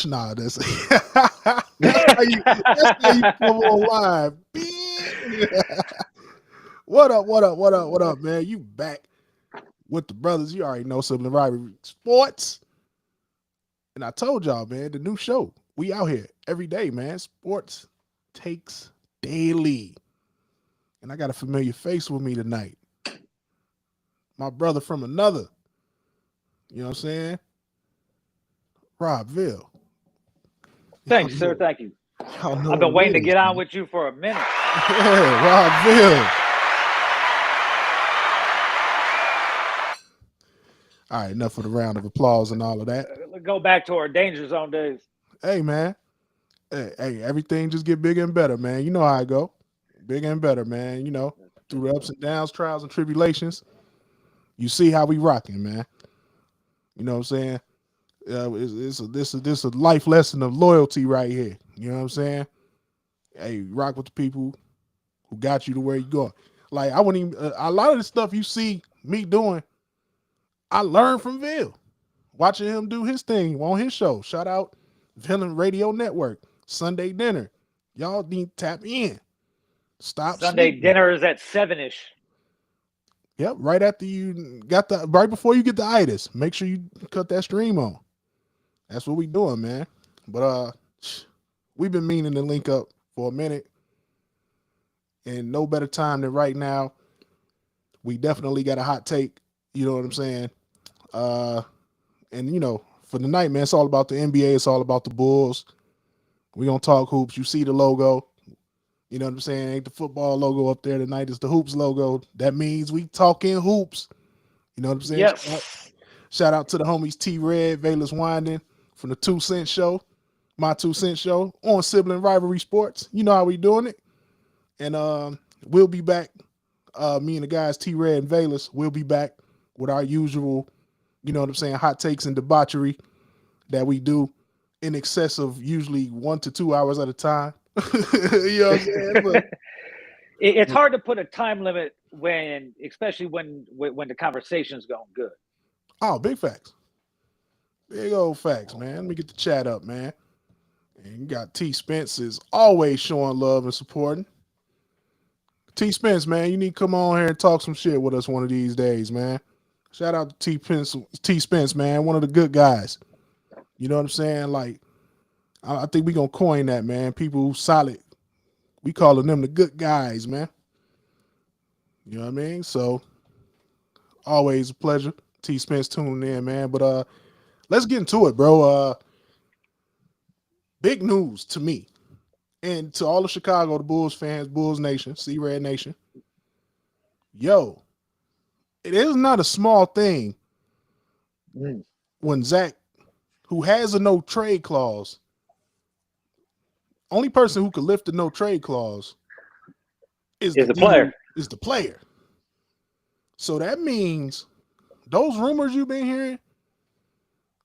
Nah, that's that's how you come on live. What up? What up? What up? What up, man? You back with the brothers? You already know Sibling Rivalry Sports, and I told y'all, man, the new show. We out here every day, man. Sports takes daily, and I got a familiar face with me tonight. My brother from another. You know what I'm saying? Rob Ville. Y'all Thanks, sir. know, Thank you. y'all know I've what been waiting to it is, get on man. with you for a minute. Yeah, Rob Ville. All right, enough of the round of applause and all of that. Let's go back to our danger zone days. Hey, man. Hey, everything just get bigger and better, man. You know how I go. Bigger and better, man. You know, through the ups and downs, trials and tribulations. You see how we rocking, man. You know what I'm saying? This a life lesson of loyalty right here. You know what I'm saying? Hey, rock with the people who got you to where you going. Like I wouldn't even a lot of the stuff you see me doing, I learned from Ville. Watching him do his thing on his show. Shout out Villain Radio Network, Sunday Dinner. Y'all need to tap in. Stop Sunday sleeping. dinner is at 7-ish. Yep, right after you got the right before you get the itis, make sure you cut that stream on. That's what we doing, man. But we've been meaning to link up for a minute, and no better time than right now. We definitely got a hot take. You know what I'm saying? Uh, and you know, for the night, man, it's all about the NBA. It's all about the Bulls. We gonna talk hoops. You see the logo. You know what I'm saying? Ain't the football logo up there tonight? It's the hoops logo. That means we talking hoops. You know what I'm saying? Yes. Shout out to the homies T Red, Valus Winding from the 2 Cent Show, my 2 Cent Show on Sibling Rivalry Sports. You know how we doing it. And we'll be back. Me and the guys T Red and Valus, we'll be back with our usual, you know what I'm saying, hot takes and debauchery that we do in excess of usually 1 to 2 hours at a time. You know what I'm saying? It's hard to put a time limit when, especially when the conversation's going good. Oh, big facts. Big old facts, man. Let me get the chat up, man. And you got T Spence is always showing love and supporting. T Spence, man, you need to come on here and talk some shit with us one of these days, man. Shout out to T Spence, man, one of the good guys. You know what I'm saying? Like, I think we gonna coin that, man. People who solid, we calling them the good guys, man. You know what I mean? So always a pleasure. T Spence tuning in, man. But let's get into it, bro. Big news to me and to all of Chicago, the Bulls fans, Bulls Nation, C Red Nation. Yo, it is not a small thing when Zach, who has a no trade clause, only person who could lift the no trade clause is Is the player. is the player. So that means those rumors you've been hearing,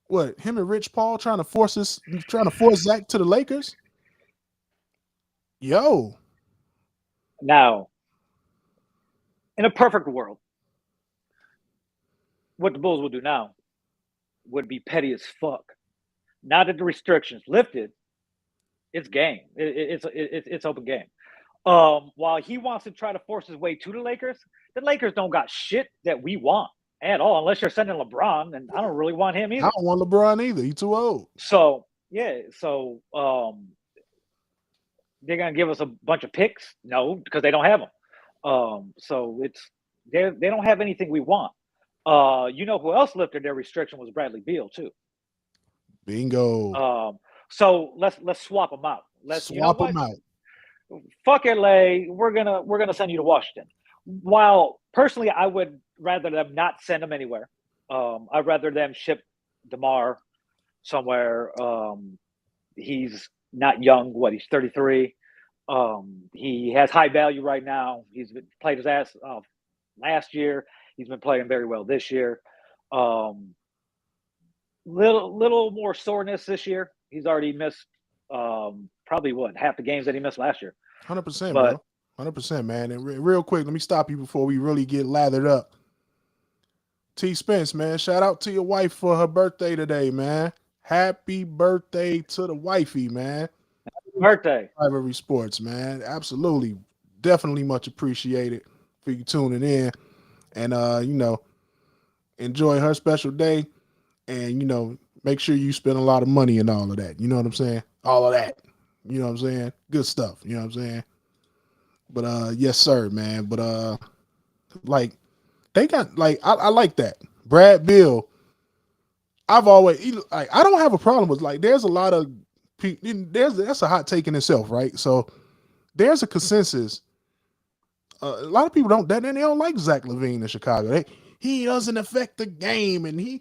what, him and Rich Paul trying to force Zach to the Lakers? Yo. Now, in a perfect world, what the Bulls will do now would be petty as fuck. Now that the restrictions lifted, it's game. It's open game. While he wants to try to force his way to the Lakers don't got shit that we want at all, unless you're sending LeBron, and I don't really want him either. I don't want LeBron either. He's too old. So yeah, they're gonna give us a bunch of picks? No, because they don't have them. So they don't have anything we want. You know who else lifted their restriction was Bradley Beal too. Bingo. So let's swap them out. Swap them out. Fuck LA. We're gonna send you to Washington. While personally, I would rather them not send him anywhere. I'd rather them ship DeMar somewhere. He's not young. He's 33. He has high value right now. He's played his ass off last year. He's been playing very well this year. Little more soreness this year. He's already missed probably half the games that he missed last year. 100%, bro. 100%, man. And real quick, let me stop you before we really get lathered up. T Spence, man, shout out to your wife for her birthday today, man. Happy birthday to the wifey, man. Birthday. Rivalry Sports, man. Absolutely. Definitely much appreciated for you tuning in. And enjoy her special day. And make sure you spend a lot of money and all of that. You know what I'm saying? All of that. You know what I'm saying? Good stuff. You know what I'm saying? But yes, sir, man. But like they got like I like that. Brad Bill, I've always like I don't have a problem with like there's a lot of there's that's a hot take in itself, right? So there's a consensus. A lot of people they don't like Zach LaVine in Chicago. He doesn't affect the game, and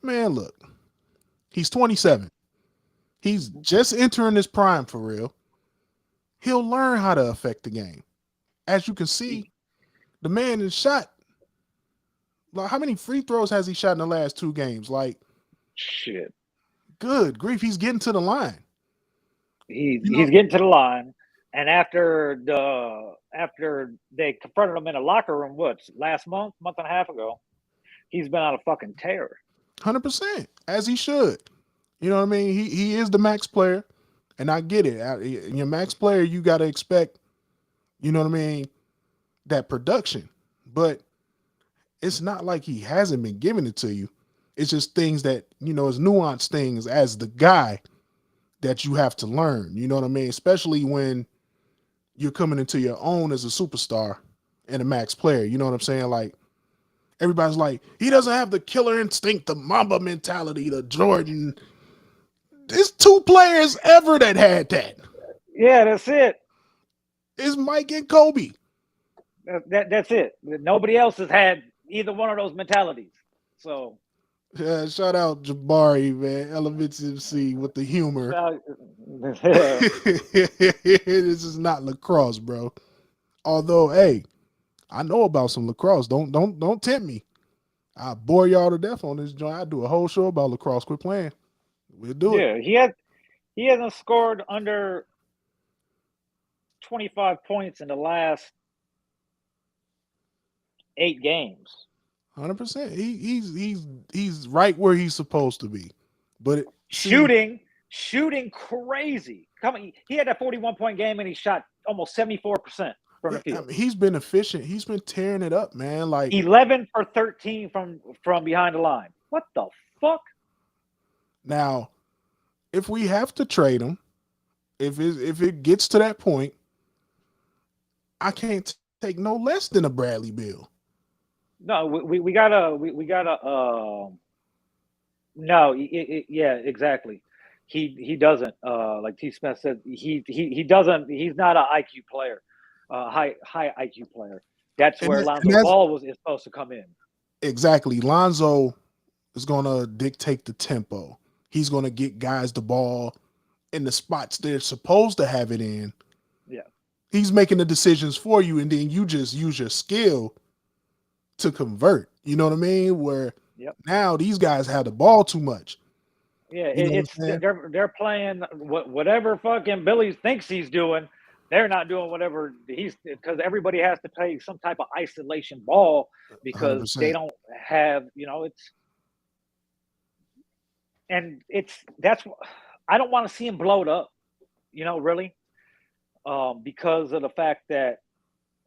man, look, he's 27. He's just entering his prime for real. He'll learn how to affect the game. As you can see, the man is shot. Like, how many free throws has he shot in the last 2 games? Like, shit. Good grief, he's getting to the line. He's getting to the line, and after they confronted him in a locker room, last month and a half ago, he's been on a fucking tear. 100%, as he should. You know what I mean? He is the max player, and I get it. Your max player, you got to expect, you know what I mean, that production. But it's not like he hasn't been giving it to you. It's just things that, is nuanced things as the guy that you have to learn. You know what I mean? Especially when you're coming into your own as a superstar and a max player. You know what I'm saying? Like, everybody's like, he doesn't have the killer instinct, the Mamba mentality, the Jordan. There's 2 players ever that had that. Yeah, that's it. It's Mike and Kobe. That's it. Nobody else has had either one of those mentalities. So yeah, shout out Jabari, man. Elements MC with the humor. This is not lacrosse, bro. Although, hey, I know about some lacrosse. Don't tempt me. I bore y'all to death on this joint. I do a whole show about lacrosse. Quit playing. We'll do it. Yeah, he hasn't scored under 25 points in the last 8 games. 100%. He's right where he's supposed to be. But shooting crazy. He had that 41-point game and he shot almost 74% from the field. I mean, he's been efficient. He's been tearing it up, man. Like 11 for 13 from behind the line. What the fuck? Now, if we have to trade him, if it gets to that point, I can't take no less than a Bradley Beal. No, we gotta. No, yeah, exactly. He doesn't. Like T. Smith said, he doesn't. He's not an IQ player, high IQ player. That's where Lonzo Ball is supposed to come in. Exactly, Lonzo is gonna dictate the tempo. He's gonna get guys the ball in the spots they're supposed to have it in. Yeah, he's making the decisions for you, and then you just use your skill to convert. You know what I mean? Where now these guys have the ball too much. Yeah, they're playing whatever fucking Billy thinks he's doing. They're not doing whatever because everybody has to play some type of isolation ball because 100%. They don't have, I don't want to see him blow it up, really, because of the fact that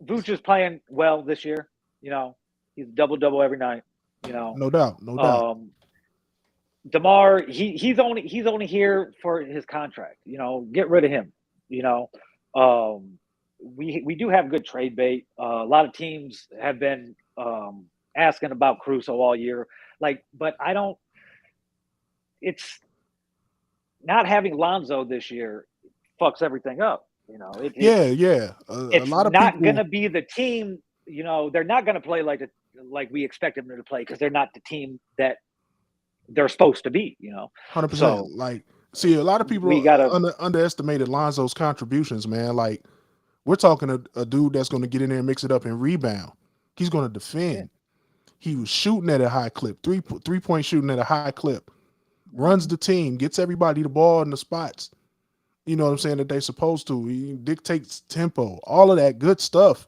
Vooch is playing well this year. He's double every night. No doubt. DeMar, he's only here for his contract. Get rid of him. We do have good trade bait. A lot of teams have been asking about Caruso all year. But I don't. It's not having Lonzo this year fucks everything up. It's a lot of not going to be the team. They're not going to play like we expect them to play because they're not the team that they're supposed to be. 100%. So, see, a lot of people underestimated Lonzo's contributions, man. Like, we're talking a dude that's going to get in there and mix it up and rebound. He's going to defend. Yeah. He was shooting at a high clip, three-point shooting at a high clip, runs the team, gets everybody the ball in the spots, you know what I'm saying, that they're supposed to. He dictates tempo, all of that good stuff.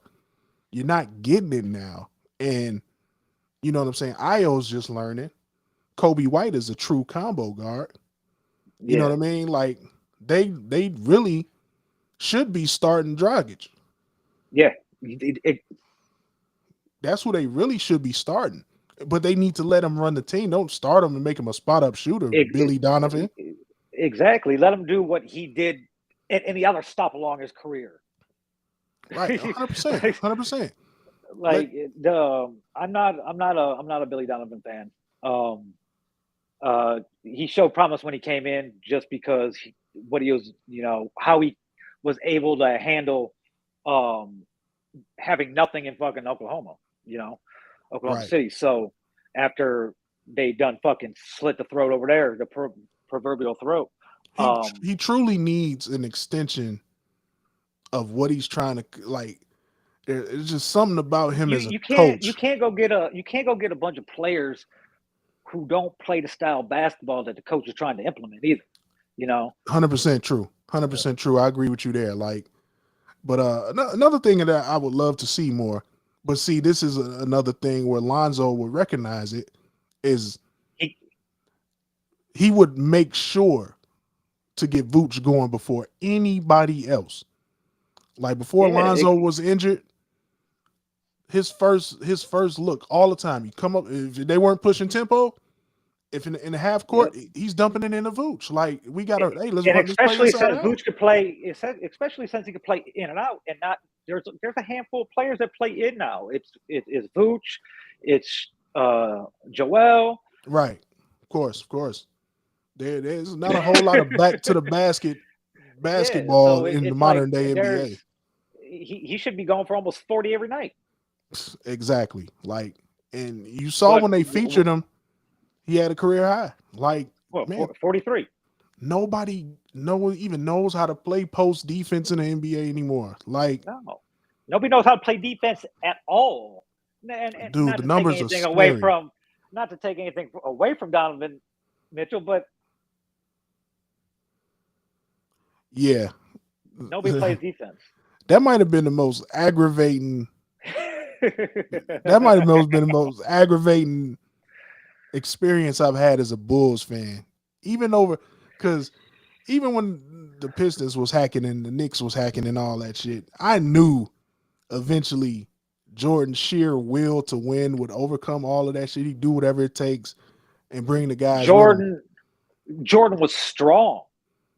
You're not getting it now. And, you know what I'm saying, Io's just learning. Kobe White is a true combo guard. You know Yeah. what I mean? Like they really should be starting Dragic. Yeah. That's who they really should be starting. But they need to let him run the team. Don't start him and make him a spot up shooter, Billy Donovan. Exactly. Let him do what he did in any other stop along his career. Right, 100%, 100%. Like the I'm not a Billy Donovan fan. He showed promise when he came in just because what he was, how he was able to handle um having nothing in fucking Oklahoma, Oklahoma Right. City. So after they done fucking slit the throat over there, the proverbial throat. He truly needs an extension of what he's trying to like. It's just something about him You as a you can't you coach. can't go get a bunch of players who don't play the style of basketball that the coach is trying to implement either. You know, 100% true. 100% true. I agree with you there. Like, but another thing that I would love to see more, but see, this is another thing where Lonzo would recognize it, is he, he would make sure to get Vooch going before anybody else. Like before yeah, Lonzo was injured, his first look all the time. You come up if they weren't pushing tempo, if in the half yep. court, he's dumping it in the Vooch. Like we gotta, hey, let's And run this play especially inside since out. Vooch could play, especially since he could play in and out, and not there's a handful of players that play in now. It's Vooch, it's Joel. Right. Of course, of course. There's not a whole lot of back to the basket Yeah, basketball so in the it's like modern day NBA. he should be going for almost 40 every night. Exactly. Like, and you saw But when they featured him, he had a career high. Like, well, man, 43. nobody even knows how to play post defense in the NBA anymore. Like, No, nobody knows how to play defense at all. And dude, not the to take numbers are anything away scary. from, not to take anything away from Donovan Mitchell, but Yeah. nobody plays defense. That might have been the most aggravating. That might have been the most aggravating experience I've had as a Bulls fan. Even over, because even when the Pistons was hacking and the Knicks was hacking and all that shit, I knew eventually Jordan's sheer will to win would overcome all of that shit. He'd do whatever it takes and bring the guys with him. Jordan was strong,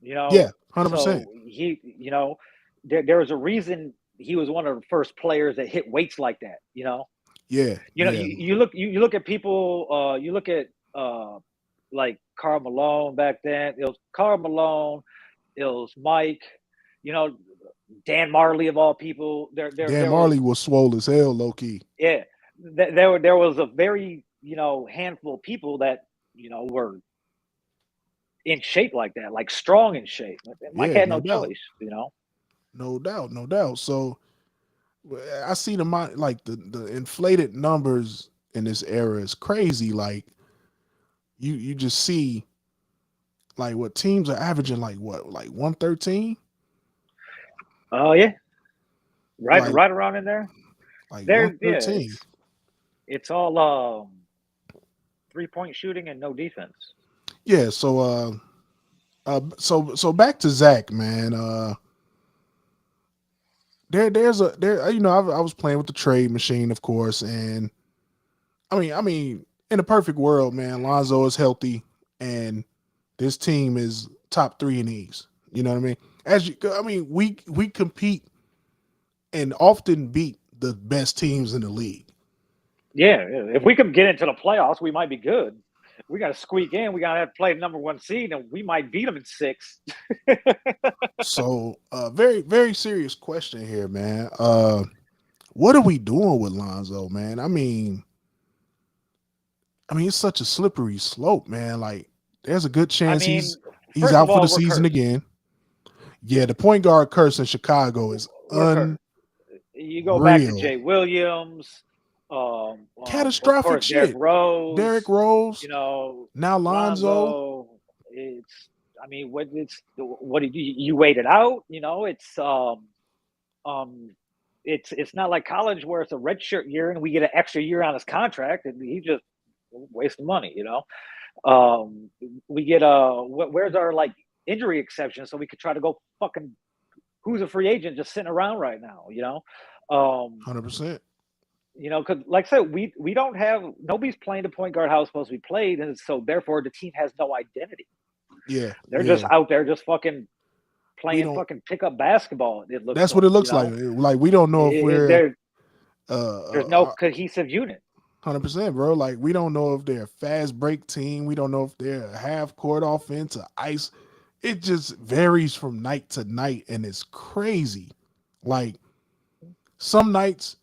Yeah, 100%. so there was a reason he was one of the first players that hit weights like that. Yeah, You look at people. You look at like Karl Malone back then. It was Karl Malone. It was Mike. Dan Marley of all people. Dan There Marley was was swole as hell, low key. yeah. There was a very handful of people that were in shape like that, like strong in shape. Mike Yeah, had no no doubt. choice. No doubt, no doubt. So I see like the inflated numbers in this era is crazy. Like you just see like what teams are averaging like 113? Oh yeah, right, Like right around in there. There, yeah, 113. it's all 3-point shooting and no defense. Yeah, so back to Zach, man. I was playing with the trade machine, of course, and I mean, in a perfect world, man, Lonzo is healthy and this team is top 3 in the East. You know what I mean? We compete and often beat the best teams in the league. Yeah, if we could get into the playoffs, we might be good. We got to squeak in. We got to have to play the number 1 seed, and we might beat them in 6. So, very, very serious question here, man. What are we doing with Lonzo, man? I mean, it's such a slippery slope, man. Like, there's a good chance he's first of out for all, the we're season cursed. again. Yeah, the point guard curse in Chicago is We're cursed. You go back to Jay Williams, of catastrophic course, Derrick shit. Rose. Derrick Rose. Now Lonzo. What did you wait it out? It's not like college where it's a redshirt year and we get an extra year on his contract and he just wasting money. We get where's our like injury exception so we could try to go fucking who's a free agent just sitting around right now, 100%. Because like I said, we don't have nobody's playing the point guard how it's supposed to be played, and so therefore the team has no identity. Yeah, They're yeah. just out there just fucking We playing don't. fucking pickup basketball. It looks That's what like, it looks like. Like we don't know if we're there's no cohesive unit. 100%, bro. Like we don't know if they're a fast break team. We don't know if they're a half court offense, or ice. It just varies from night to night, and it's crazy. Like some nights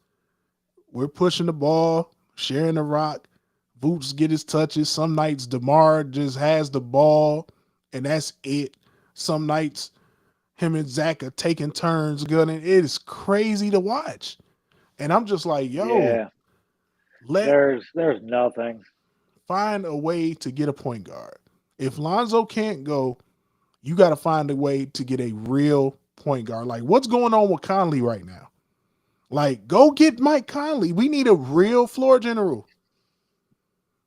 we're pushing the ball, sharing the rock. Boots get his touches. Some nights DeMar just has the ball, and that's it. Some nights him and Zach are taking turns gunning. It is crazy to watch. And I'm just like, yo, Yeah, let there's nothing. find a way to get a point guard. If Lonzo can't go, you got to find a way to get a real point guard. Like, what's going on with Conley right now? Like, go get Mike Conley. We need a real floor general.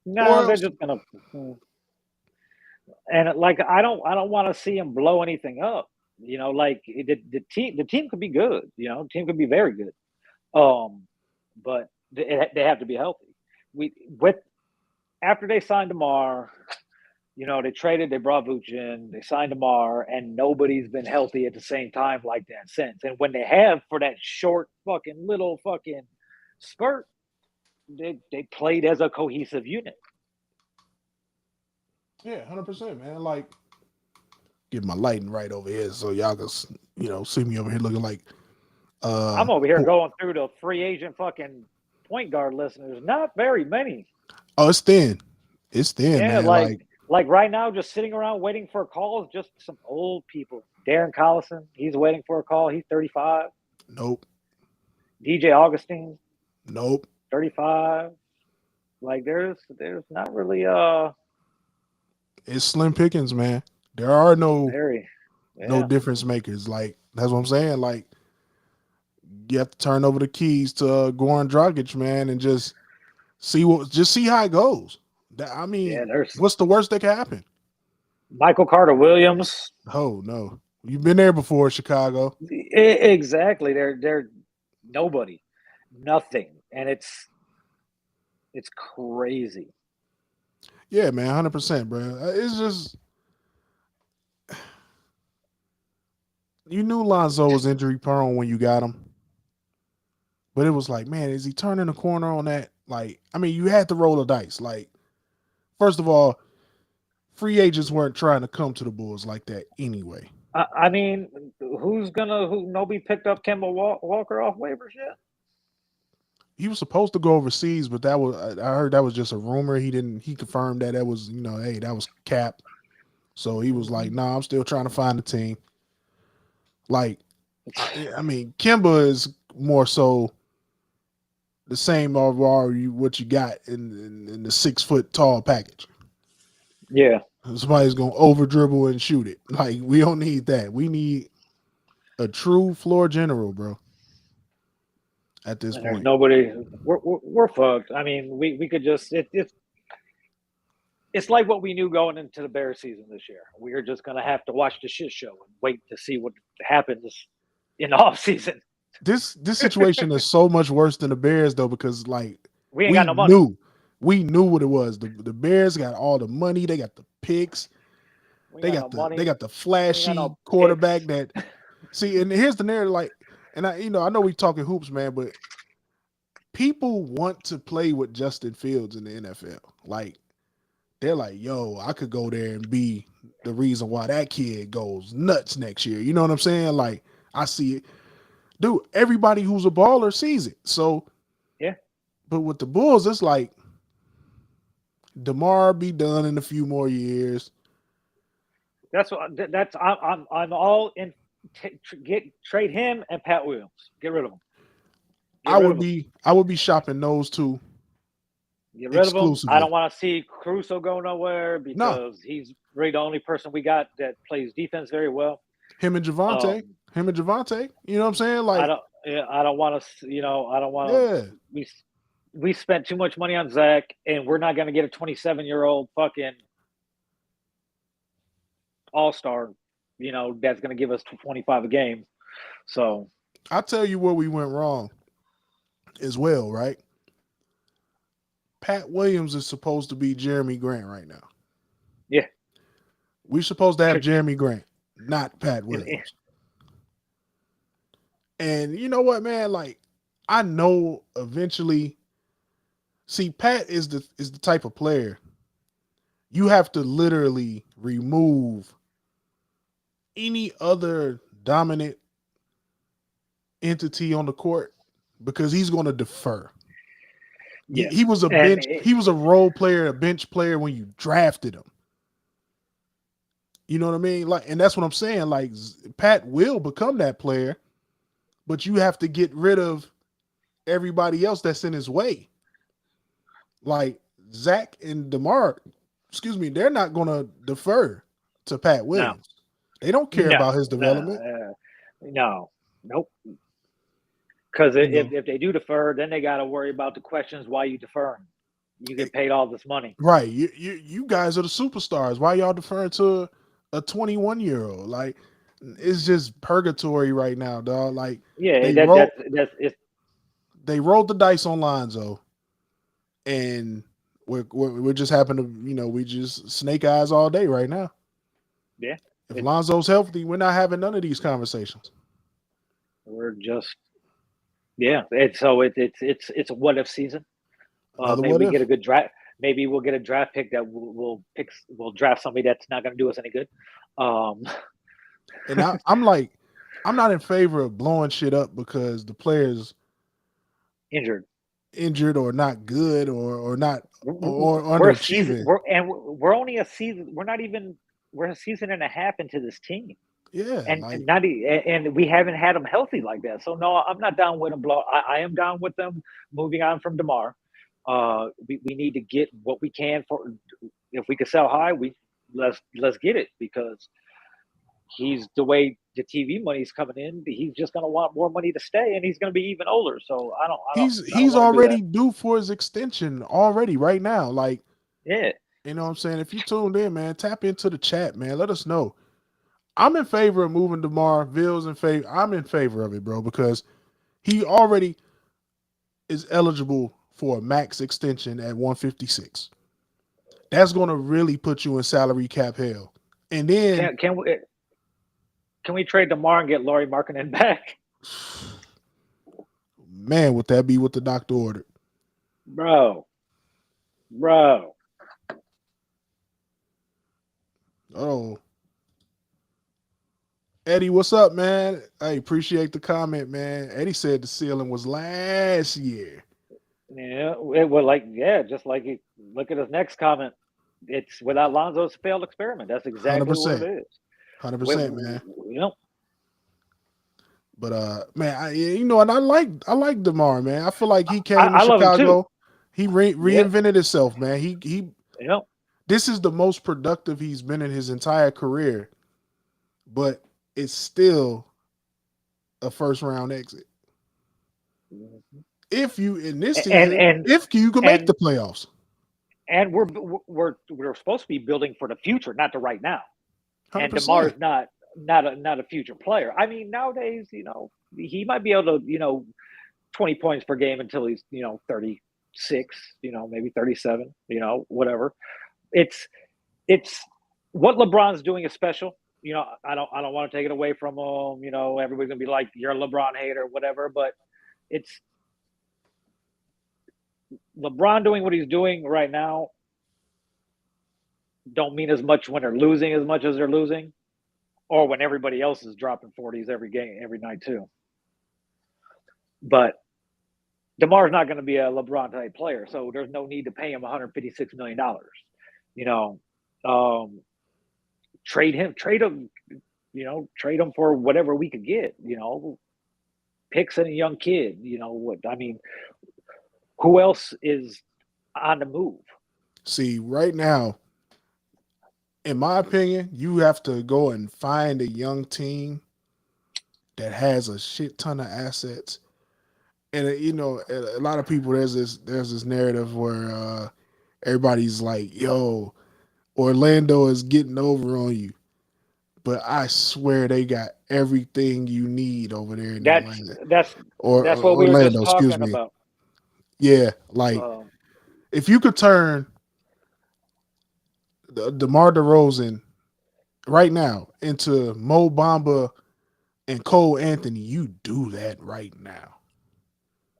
No, Or they're else, just gonna. And like I don't want to see him blow anything up. Like the team could be good. The team could be very good. But they have to be healthy. We with after they signed DeMar, they brought Vooch in, they signed DeMar, and nobody's been healthy at the same time like that since. And when they have for that short fucking little fucking spurt, they played as a cohesive unit. yeah, 100%, man. Like, get my lighting right over here so y'all can, see me over here looking like. I'm over here going through the free agent fucking point guard listeners. Not very many. Oh, it's thin. It's thin, Yeah, man. like right now, just sitting around waiting for a call is just some old people. Darren Collison, he's waiting for a call. He's 35. Nope. DJ Augustine, Nope. 35. Like there's not really It's slim pickings, man. There are no yeah. difference makers. Like, that's what I'm saying. Like, you have to turn over the keys to Goran Dragic, man, and just see how it goes. I mean, there's what's the worst that can happen? Michael Carter Williams. Oh no, you've been there before, Chicago. Exactly. They're nobody, nothing, and it's crazy. Yeah, man, 100%, bro. It's just you knew Lonzo was injury prone when you got him, but it was like, man, is he turning the corner on that? Like, I mean, you had to roll the dice. Like, first of all, free agents weren't trying to come to the Bulls like that anyway. I mean, who nobody picked up Kemba Walker off waivers yet? He was supposed to go overseas, but I heard that was just a rumor. He confirmed that was, hey, that was cap. So he was like, nah, I'm still trying to find a team. Like, I mean, Kemba is more so the same overall what you got in the 6 foot tall package. Yeah. Somebody's gonna over dribble and shoot it. Like, we don't need that. We need a true floor general, bro. At this point, there's nobody. We're fucked. I mean, we could just it's like what we knew going into the Bears season this year. We are just gonna have to watch the shit show and wait to see what happens in the off season. This situation is so much worse than the Bears though, because like we ain't got no money. We knew what it was. The Bears got all the money. They got the picks. They got the flashy quarterback that. See, and here's the narrative. Like, and I know we talking hoops, man, but people want to play with Justin Fields in the NFL. Like, they're like, yo, I could go there and be the reason why that kid goes nuts next year. You know what I'm saying? Like, I see it. Dude, everybody who's a baller sees it. So, yeah. But with the Bulls, it's like DeMar be done in a few more years. I'm all in. Trade him and Pat Williams. Get rid of him. I would be shopping those two. Get rid of him. I don't want to see Caruso go nowhere because he's really the only person we got that plays defense very well. Him and Javante. You know what I'm saying? Like, I don't want to. I don't want to. Yeah. We spent too much money on Zach, and we're not going to get a 27-year-old fucking all-star, that's going to give us 25 a game. So I'll tell you where we went wrong as well, right? Pat Williams is supposed to be Jeremy Grant right now. yeah, We're supposed to have Jeremy Grant, not Pat and, Williams. And you know what, man? Like, I know eventually. See, Pat is the type of player you have to literally remove any other dominant entity on the court because he's going to defer. yeah, He was a and bench. He was a role player, a bench player when you drafted him. You know what I mean? Like, and that's what I'm saying. Like, Pat will become that player, but you have to get rid of everybody else that's in his way. Like Zach and DeMar, they're not going to defer to Pat Williams. They don't care about his development. Nope. Because if they do defer, then they got to worry about the questions why you deferring. You get paid all this money, right? You guys are the superstars. Why y'all deferring to a 21-year-old? Like, it's just purgatory right now, dog. Like, they rolled the dice on Lonzo, and we're just happen to we just snake eyes all day right now. Yeah. If Lonzo's healthy, we're not having none of these conversations. We're just it's a what if season. Maybe we get a good draft. Maybe we'll get a draft pick that we'll draft somebody that's not going to do us any good. And I'm not in favor of blowing shit up because the players injured or not good or not or underachieving. We're only a season. We're a season and a half into this team. Yeah, and we haven't had them healthy like that. So no, I'm not down with them. I am down with them moving on from DeMar. We need to get what we can for. If we could sell high, let's get it because he's the way the TV money's coming in. He's just going to want more money to stay, and he's going to be even older. So I don't. He's already due for his extension already right now. Like, yeah, you know what I'm saying. If you tuned in, man, tap into the chat, man. Let us know. I'm in favor of moving DeMar. Ville's in favor. I'm in favor of it, bro, because he already is eligible for a max extension at 156. That's going to really put you in salary cap hell. And then can we trade DeMar and get Lauri Markkanen back? Man, would that be what the doctor ordered? Bro. Oh. Eddie, what's up, man? I appreciate the comment, man. Eddie said the ceiling was last year. Yeah, just like you look at his next comment. It's without Lonzo's failed experiment. That's exactly 100%. what it is. 100%, man. You know. But man, and I like DeMar, man. I feel like he came to Chicago. He reinvented himself, man. He this is the most productive he's been in his entire career, but it's still a first round exit. If you in this season, if you can make the playoffs, and we're supposed to be building for the future, not the right now. 100%. And DeMar's not a future player. I mean, nowadays, he might be able to, 20 points per game until he's, 36, maybe 37, whatever. It's what LeBron's doing is special. I don't want to take it away from him. Everybody's gonna be like, you're a LeBron hater, whatever. But it's LeBron doing what he's doing right now. Don't mean as much when they're losing as much as they're losing, or when everybody else is dropping 40s every game, every night too. But DeMar's not going to be a LeBron type player, so there's no need to pay him $156 million. Trade him, trade him for whatever we could get, picks and a young kid, who else is on the move? See, right now, in my opinion, you have to go and find a young team that has a shit ton of assets. And a lot of people, there's this narrative where everybody's like, yo, Orlando is getting over on you. but I swear they got everything you need over there in That's Atlanta that's or that's what we were just Orlando. Excuse talking me. about. Yeah, like Um, if you could turn DeMar DeRozan right now into Mo Bamba and Cole Anthony, you do that right now.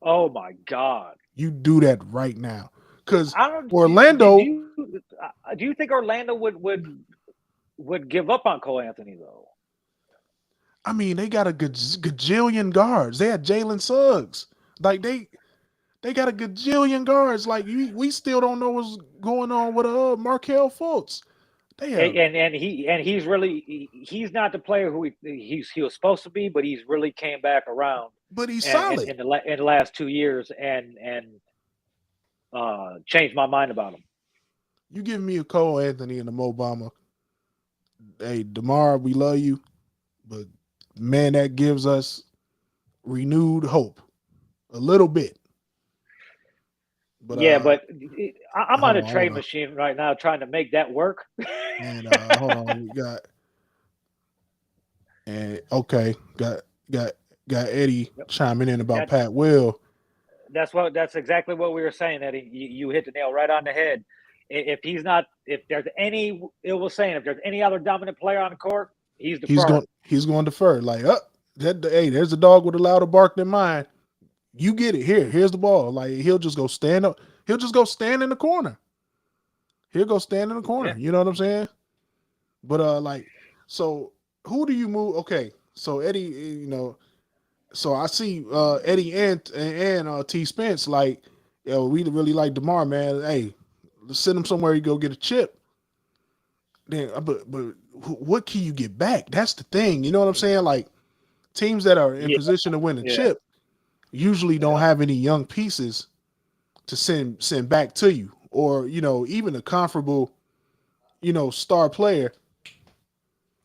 oh my God. You do that right now because I don't. Orlando. Do you think Orlando would give up on Cole Anthony though? I mean, they got a gajillion guards. They had Jalen Suggs. Like they got a gajillion guards. Like we still don't know what's going on with Markelle Fultz. They have, He's not the player who he was supposed to be, but he's really came back around but he's and solid. in the last 2 years and changed my mind about him. You give me a Cole Anthony and a Mo Bamba. Hey, DeMar, we love you, but man, that gives us renewed hope a little bit. But Yeah, but I'm on a hold trade on. machine right now trying to make that work. And hold on, we got and okay, got Eddie Yep. chiming in about That- Pat Will. That's exactly what we were saying, Eddie. You hit the nail right on the head. If there's any, it was saying if there's any other dominant player on the court, he's deferring. He's going to defer. Like, hey, there's a dog with a louder bark than mine. You get it. Here's the ball. Like he'll just go stand up. He'll just go stand in the corner. He'll go stand in the corner. Yeah. You know what I'm saying? But like, so who do you move? Okay, so Eddie, so I see Eddie and T Spence like, we really like DeMar, man. Hey, let's send him somewhere you go get a chip. Then, but what can you get back? That's the thing. You know what I'm saying? Like teams that are in position to win a chip usually don't have any young pieces to send back to you, or even a comparable, star player.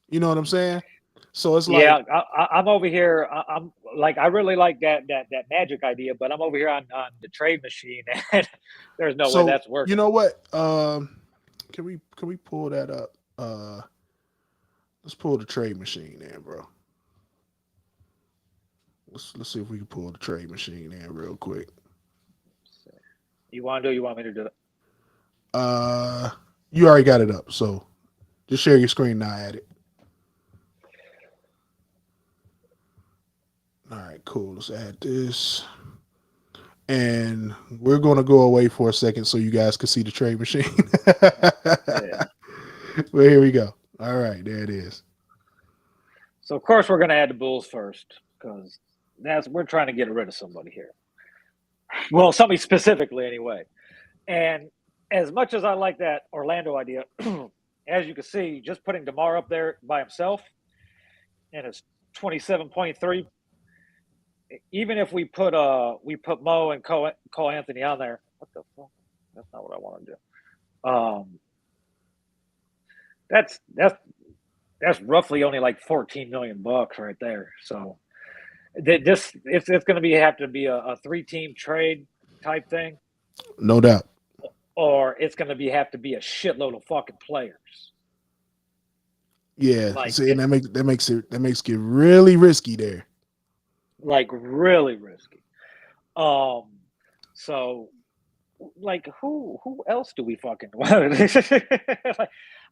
You know what I'm saying? So it's like, I'm over here. I'm like, I really like that Magic idea, but I'm over here on the trade machine, and there's no way that's working. You know what? Can we pull that up? Let's pull the trade machine in, bro. Let's see if we can pull the trade machine in real quick. You want to do? You want me to do it? You already got it up, so just share your screen now. At it. All right, cool. Let's add this. And we're going to go away for a second so you guys can see the trade machine. Yeah. Well, here we go. All right, there it is. So, of course, we're going to add the Bulls first because we're trying to get rid of somebody here. Well, somebody specifically anyway. And as much as I like that Orlando idea, as you can see, just putting DeMar up there by himself and it's 27.3, even if we put Mo and Cole Anthony on there, what the fuck? That's not what I want to do. That's roughly only like $14 million right there. So it's going to have to be a 3-team trade type thing. No doubt. Or it's going to have to be a shitload of fucking players. Yeah, see, and that makes it really risky there. Like really risky. So like who else do we fucking like,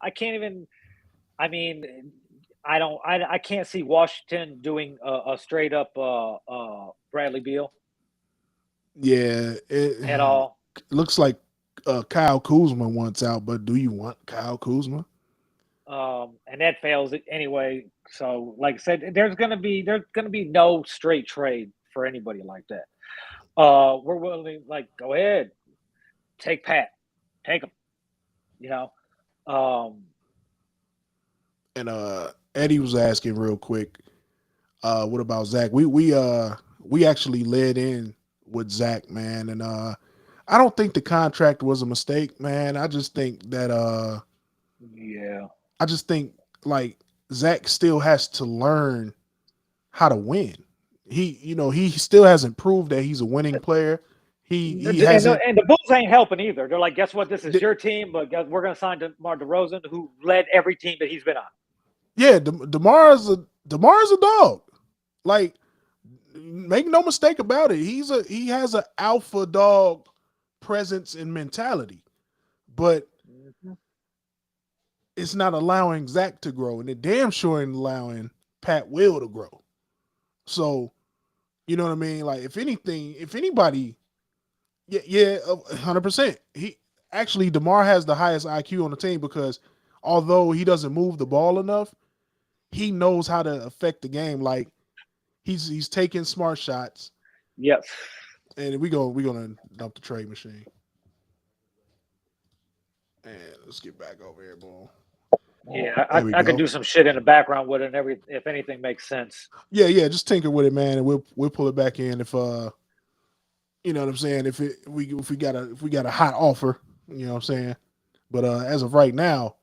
I can't even. I mean, I can't see Washington doing a straight up Bradley Beal. Yeah, at all. Looks like Kyle Kuzma wants out, but do you want Kyle Kuzma? And that fails it anyway. So, like I said, there's gonna be no straight trade for anybody like that. We're willing, like, go ahead, take Pat, take him. And Eddie was asking real quick, what about Zach? We actually led in with Zach, man, and I don't think the contract was a mistake, man. I just think that I just think like Zach still has to learn how to win. He still hasn't proved that he's a winning player. He hasn't, and the Bulls ain't helping either. They're like, guess what? This is your team, but we're going to sign DeMar DeRozan, who led every team that he's been on. Yeah, DeMar's a dog. Like, make no mistake about it. He has an alpha dog presence and mentality, but Mhm. it's not allowing Zach to grow, and it damn sure ain't allowing Pat Will to grow. So, you know what I mean? Like, if anything, if anybody, yeah, 100%. He actually DeMar has the highest IQ on the team because although he doesn't move the ball enough, he knows how to affect the game. Like, he's taking smart shots, Yes. and we're gonna dump the trade machine. And let's get back over here, boom. Yeah, There we I could go. do some shit in the background with it, and if anything makes sense. Yeah, just tinker with it, man, and we'll pull it back in if you know what I'm saying, if we got a hot offer, you know what I'm saying. But as of right now,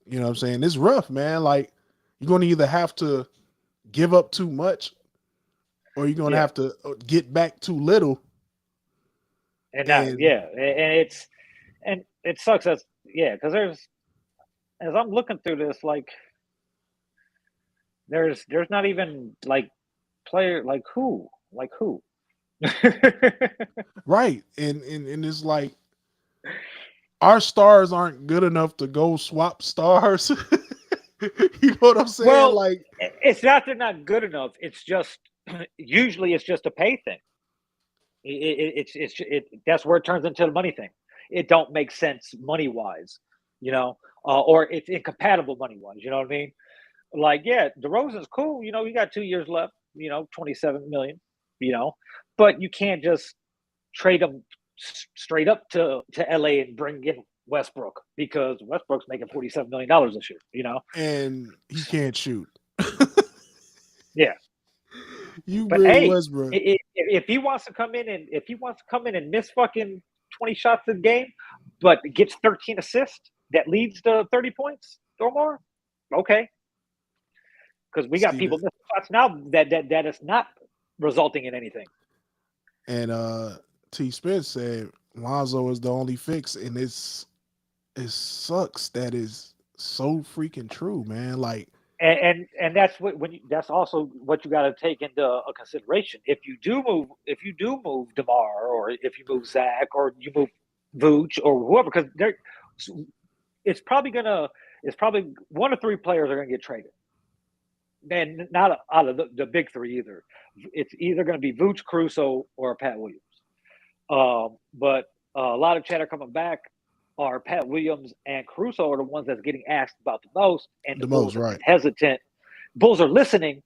you know what I'm saying, it's rough, man. Like, you're gonna either have to give up too much or you're gonna Yeah, have to get back too little. and now, And yeah, and it sucks as yeah, because as I'm looking through this, like there's not even like player like who. right, and it's like our stars aren't good enough to go swap stars. You know what I'm saying? Well, Like, it's not they're not good enough. It's just usually it's just a pay thing. That's where it turns into the money thing. It don't make sense money wise, or it's incompatible money wise. You know what I mean? Like, yeah, DeRozan's cool. You got 2 years left. 27 million. You know, but you can't just trade him straight up to LA and bring in Westbrook because Westbrook's making $47 million this year. and he can't shoot. Yeah. You But bring hey, Westbrook. if he wants to come in and miss fucking 20 shots a game, but gets 13 assists that leads to 30 points or more, okay. Because we got See people the missing shots now that is not resulting in anything. and T Spence said Lonzo is the only fix, and it sucks that is so freaking true, man. Like, And that's that's also what you got to take into a consideration. If you do move Demar, or if you move Zach, or you move Vooch or whoever, because it's probably one of three players are gonna get traded, and not out of the big three either. It's either gonna be Vooch, Caruso, or Pat Williams. But a lot of chatter coming back are Pat Williams and Caruso are the ones that's getting asked about the most, and the the most, Bulls are right? hesitant. Bulls are listening,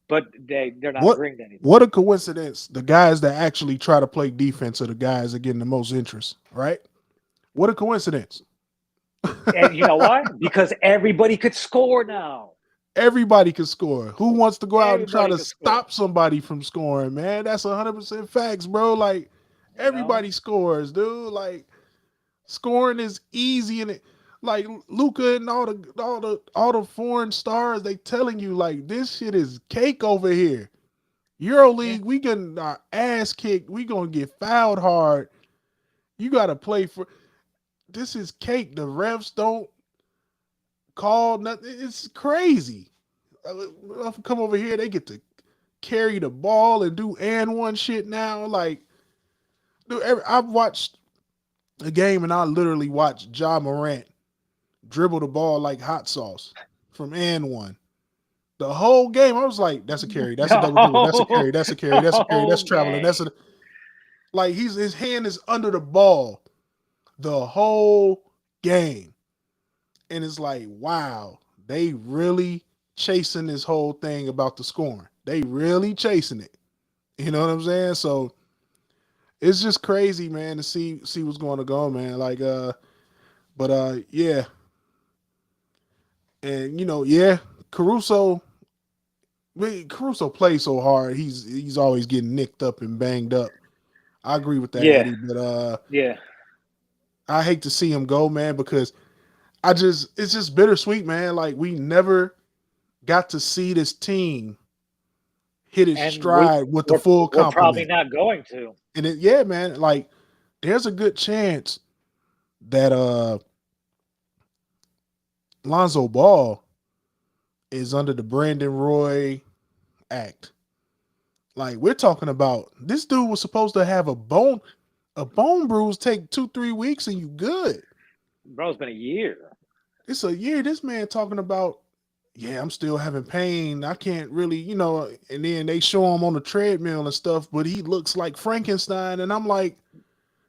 but they're not What agreeing to anything. what a coincidence. The guys that actually try to play defense are the guys that getting the most interest, right? What a coincidence. And you know why? Because everybody could score now. Everybody can score. Who wants to go out and try Everybody to could score. stop somebody from scoring, man? That's 100% facts, bro. Like, You know? everybody scores, dude. Like, scoring is easy, and it, like, Luca and all the foreign stars, they telling you like this shit is cake over here. Yeah. EuroLeague, we getting our ass kicked. We gonna get fouled hard. You gotta play for this is cake. The refs don't call nothing. It's crazy. Come over here, they get to carry the ball and do and one shit now. Like, dude, I've watched a game and I literally watched Ja Morant dribble the ball like hot sauce from and one. The whole game, I was like, "That's a carry. That's a double move. That's a No, carry. That's a carry. That's a carry. That's no, traveling. gang. That's a like his hand is under the ball the whole game." And it's like, wow, they really chasing this whole thing about the scoring. They really chasing it. You know what I'm saying? So it's just crazy, man, to see what's going to go, man. Like, but yeah, and yeah, Caruso. Caruso plays so hard. He's always getting nicked up and banged up. I agree with that, Yeah, Eddie. But yeah. I hate to see him go, man, because it's just bittersweet, man. Like, we never got to see this team hit its And we stride with the we're full we're probably complement. not going to. And yeah, man, like, there's a good chance that Lonzo Ball is under the Brandon Roy Act. Like we're talking about, this dude was supposed to have a bone bruise take 2-3 weeks and you good. Bro, it's been a year. It's a year. This man talking about, yeah, I'm still having pain. I can't really, and then they show him on the treadmill and stuff, but he looks like Frankenstein. And I'm like,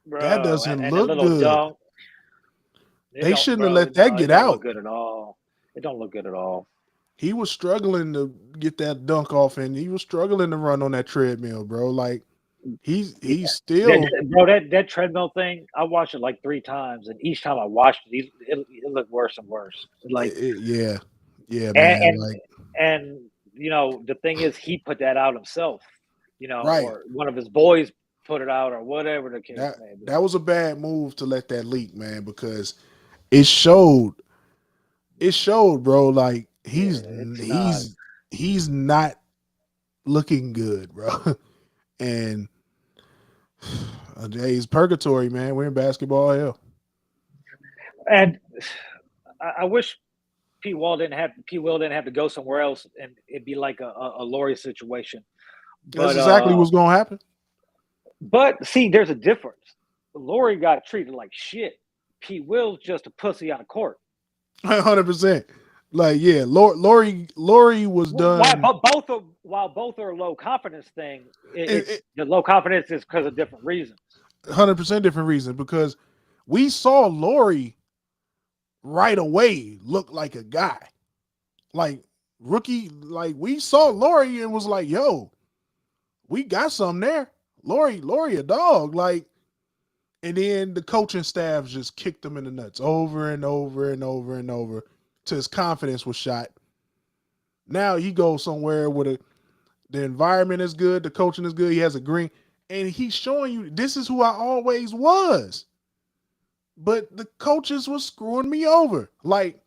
that Bro, doesn't and a look little good. dunk. They shouldn't have let that It get don't look out. good at all. It don't look good at all. He was struggling to get that dunk off, and he was struggling to run on that treadmill, bro. Like he's Yeah. still Bro, that treadmill thing, I watched it like 3 times, and each time I watched it, it looked worse and worse. Like, yeah, man. and Like and the thing is, he put that out himself, right. or one of his boys put it out, or whatever the case may be. That was a bad move to let that leak, man, because it showed, bro. Like he's not looking good, bro. And it's purgatory, man. We're in basketball hell. And I wish P. Will didn't have to go somewhere else, and it'd be like a Laurie situation. That's exactly what's gonna happen. But see, there's a difference. Laurie got treated like shit. P. Will's just a pussy on the court. 100%. Like, yeah, Laurie was done. While both are low confidence thing, the low confidence is because of different reasons. 100% different reason, because we saw Laurie right away look like a guy, like rookie. Like we saw Laurie and was like, "Yo, we got something there." Laurie, a dog. Like, and then the coaching staff just kicked him in the nuts over and over and over and over till his confidence was shot. Now he goes somewhere where the environment is good, the coaching is good. He has a green, and he's showing you, this is who I always was. But the coaches was screwing me over. Like,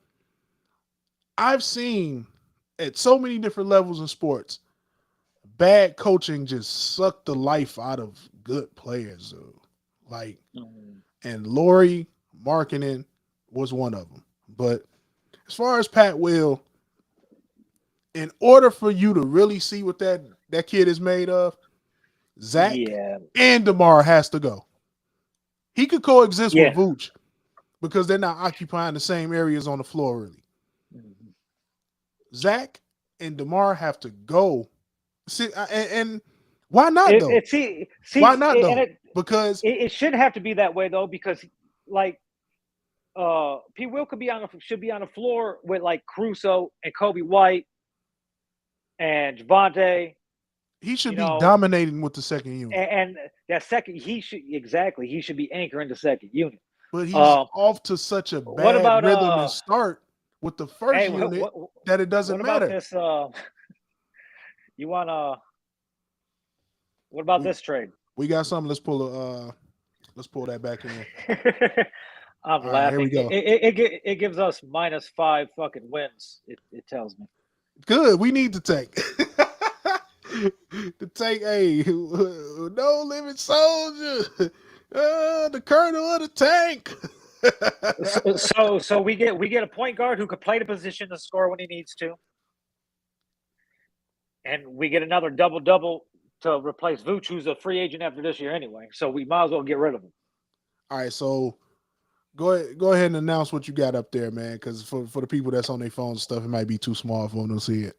I've seen at so many different levels in sports, bad coaching just sucked the life out of good players. Like, and Laurie Markkanen was one of them. But as far as Pat Will, in order for you to really see what that kid is made of, Zach and DeMar has to go. He could coexist with Vooch because they're not occupying the same areas on the floor, really. Mm-hmm. Zach and DeMar have to go. See, and why not though? Why not though? Because it shouldn't have to be that way though. Because like, P. Will should be on the floor with like Caruso and Kobe White and Javonte. He should be dominating with the second unit. And that second, he should be anchoring the second unit. But he's off to such a bad rhythm and start with the first unit that it doesn't matter. What about this? You want what about this trade? We got something. Let's pull that back in. I'm laughing. Right, here we go. It gives us -5 fucking wins. It tells me. Good. We need to take a No Limit Soldier, the Colonel of the Tank. so we get a point guard who could play the position and score when he needs to, and we get another double to replace Vooch, who's a free agent after this year anyway. So we might as well get rid of him. All right, so go ahead and announce what you got up there, man. Because for the people that's on their phones and stuff, it might be too small for them to see it.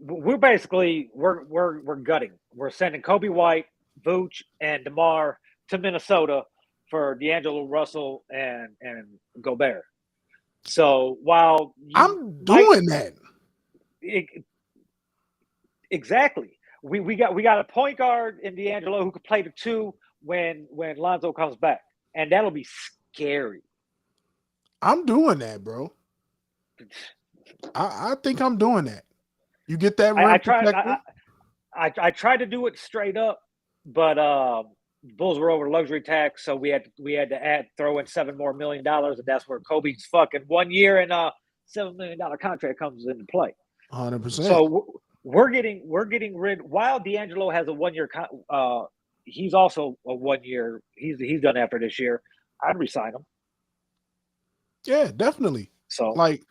We're basically we're gutting. We're sending Kobe White, Vooch, and DeMar to Minnesota for D'Angelo Russell and Gobert. So while I'm doing that, exactly. We got a point guard in D'Angelo who could play the 2 when Lonzo comes back, and that'll be scary. I'm doing that, bro. I think I'm doing that. You get that rim protector? I tried to do it straight up, but Bulls were over luxury tax, so we had to throw in $7 more million, and that's where Kobe's fucking 1 year and $7 million contract comes into play. 100%. So we're getting rid. While D'Angelo has a 1 year, he's also a 1 year. He's done after this year. I'd resign him. Yeah, definitely. So like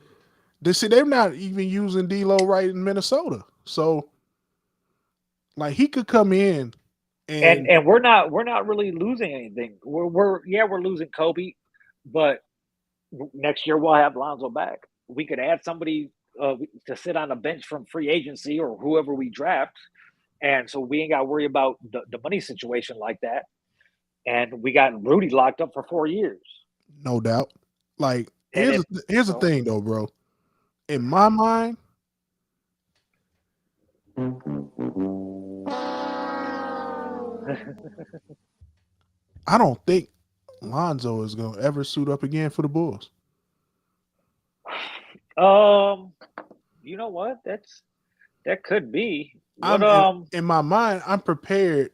they're not even using D'Lo right in Minnesota. So like he could come in and And we're not really losing anything. We're losing Kobe, but next year we'll have Lonzo back. We could add somebody to sit on a bench from free agency or whoever we draft, and so we ain't got to worry about the money situation like that. And we got Rudy locked up for 4 years. no doubt. Like And if here's the so, thing though, bro. In my mind, I don't think Lonzo is gonna ever suit up again for the Bulls. um, you know what? That could be. What I'm in my mind, I'm prepared.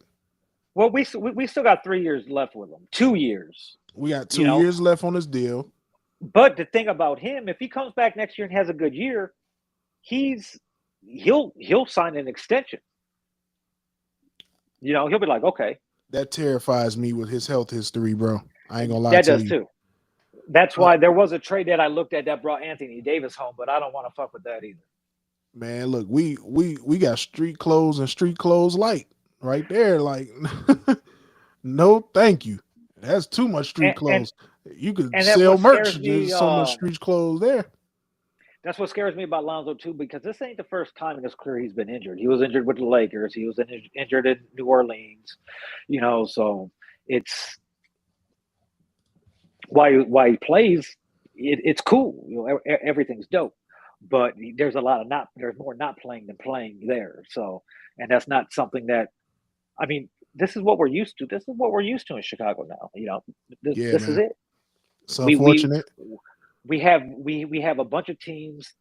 well, we still got 3 years left with him. 2 years, We got you 2 know. years left on this deal. But the thing about him, if he comes back next year and has a good year, he'll sign an extension. He'll be like, okay, That terrifies me with his health history, bro. I ain't gonna lie that to does you. too. That's Uh, why there was a trade that I looked at that brought Anthony Davis home, but I don't want to fuck with that either. Man, look, we got street clothes and street clothes light right there. Like, no, thank you. That's too much street And and, clothes. You could and that sell what merch. scares me. There's so much street clothes there. That's what scares me about Lonzo too, because this ain't the first time in his career he's been injured. He was injured with the Lakers. He was injured in New Orleans. So it's why he plays. It's cool. Everything's dope. But there's more not playing than playing there. So, and that's not something that, I mean, this is what we're used to. This is what we're used to in Chicago now. Yeah, This is man. it. It's We we unfortunate. we have a bunch of teams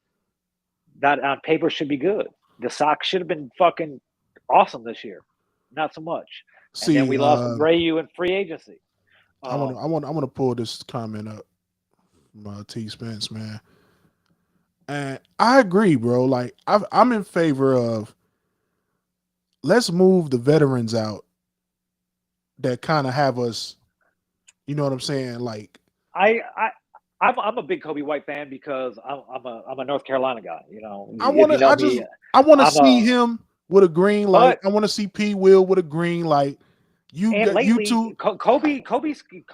that on paper should be good. The Sox should have been fucking awesome this year. Not so much. And then See, we lost Abreu in free agency. I want to pull this comment up from T Spence, man. And I agree, bro. Like I'm in favor of let's move the veterans out that kind of have us. You know what I'm saying? Like I I'm a big Kobe White fan because I'm a North Carolina guy. I If want you to. know me, I want to I'm see a him with a green light. but I want to see P. Will with a green light. and You lately two.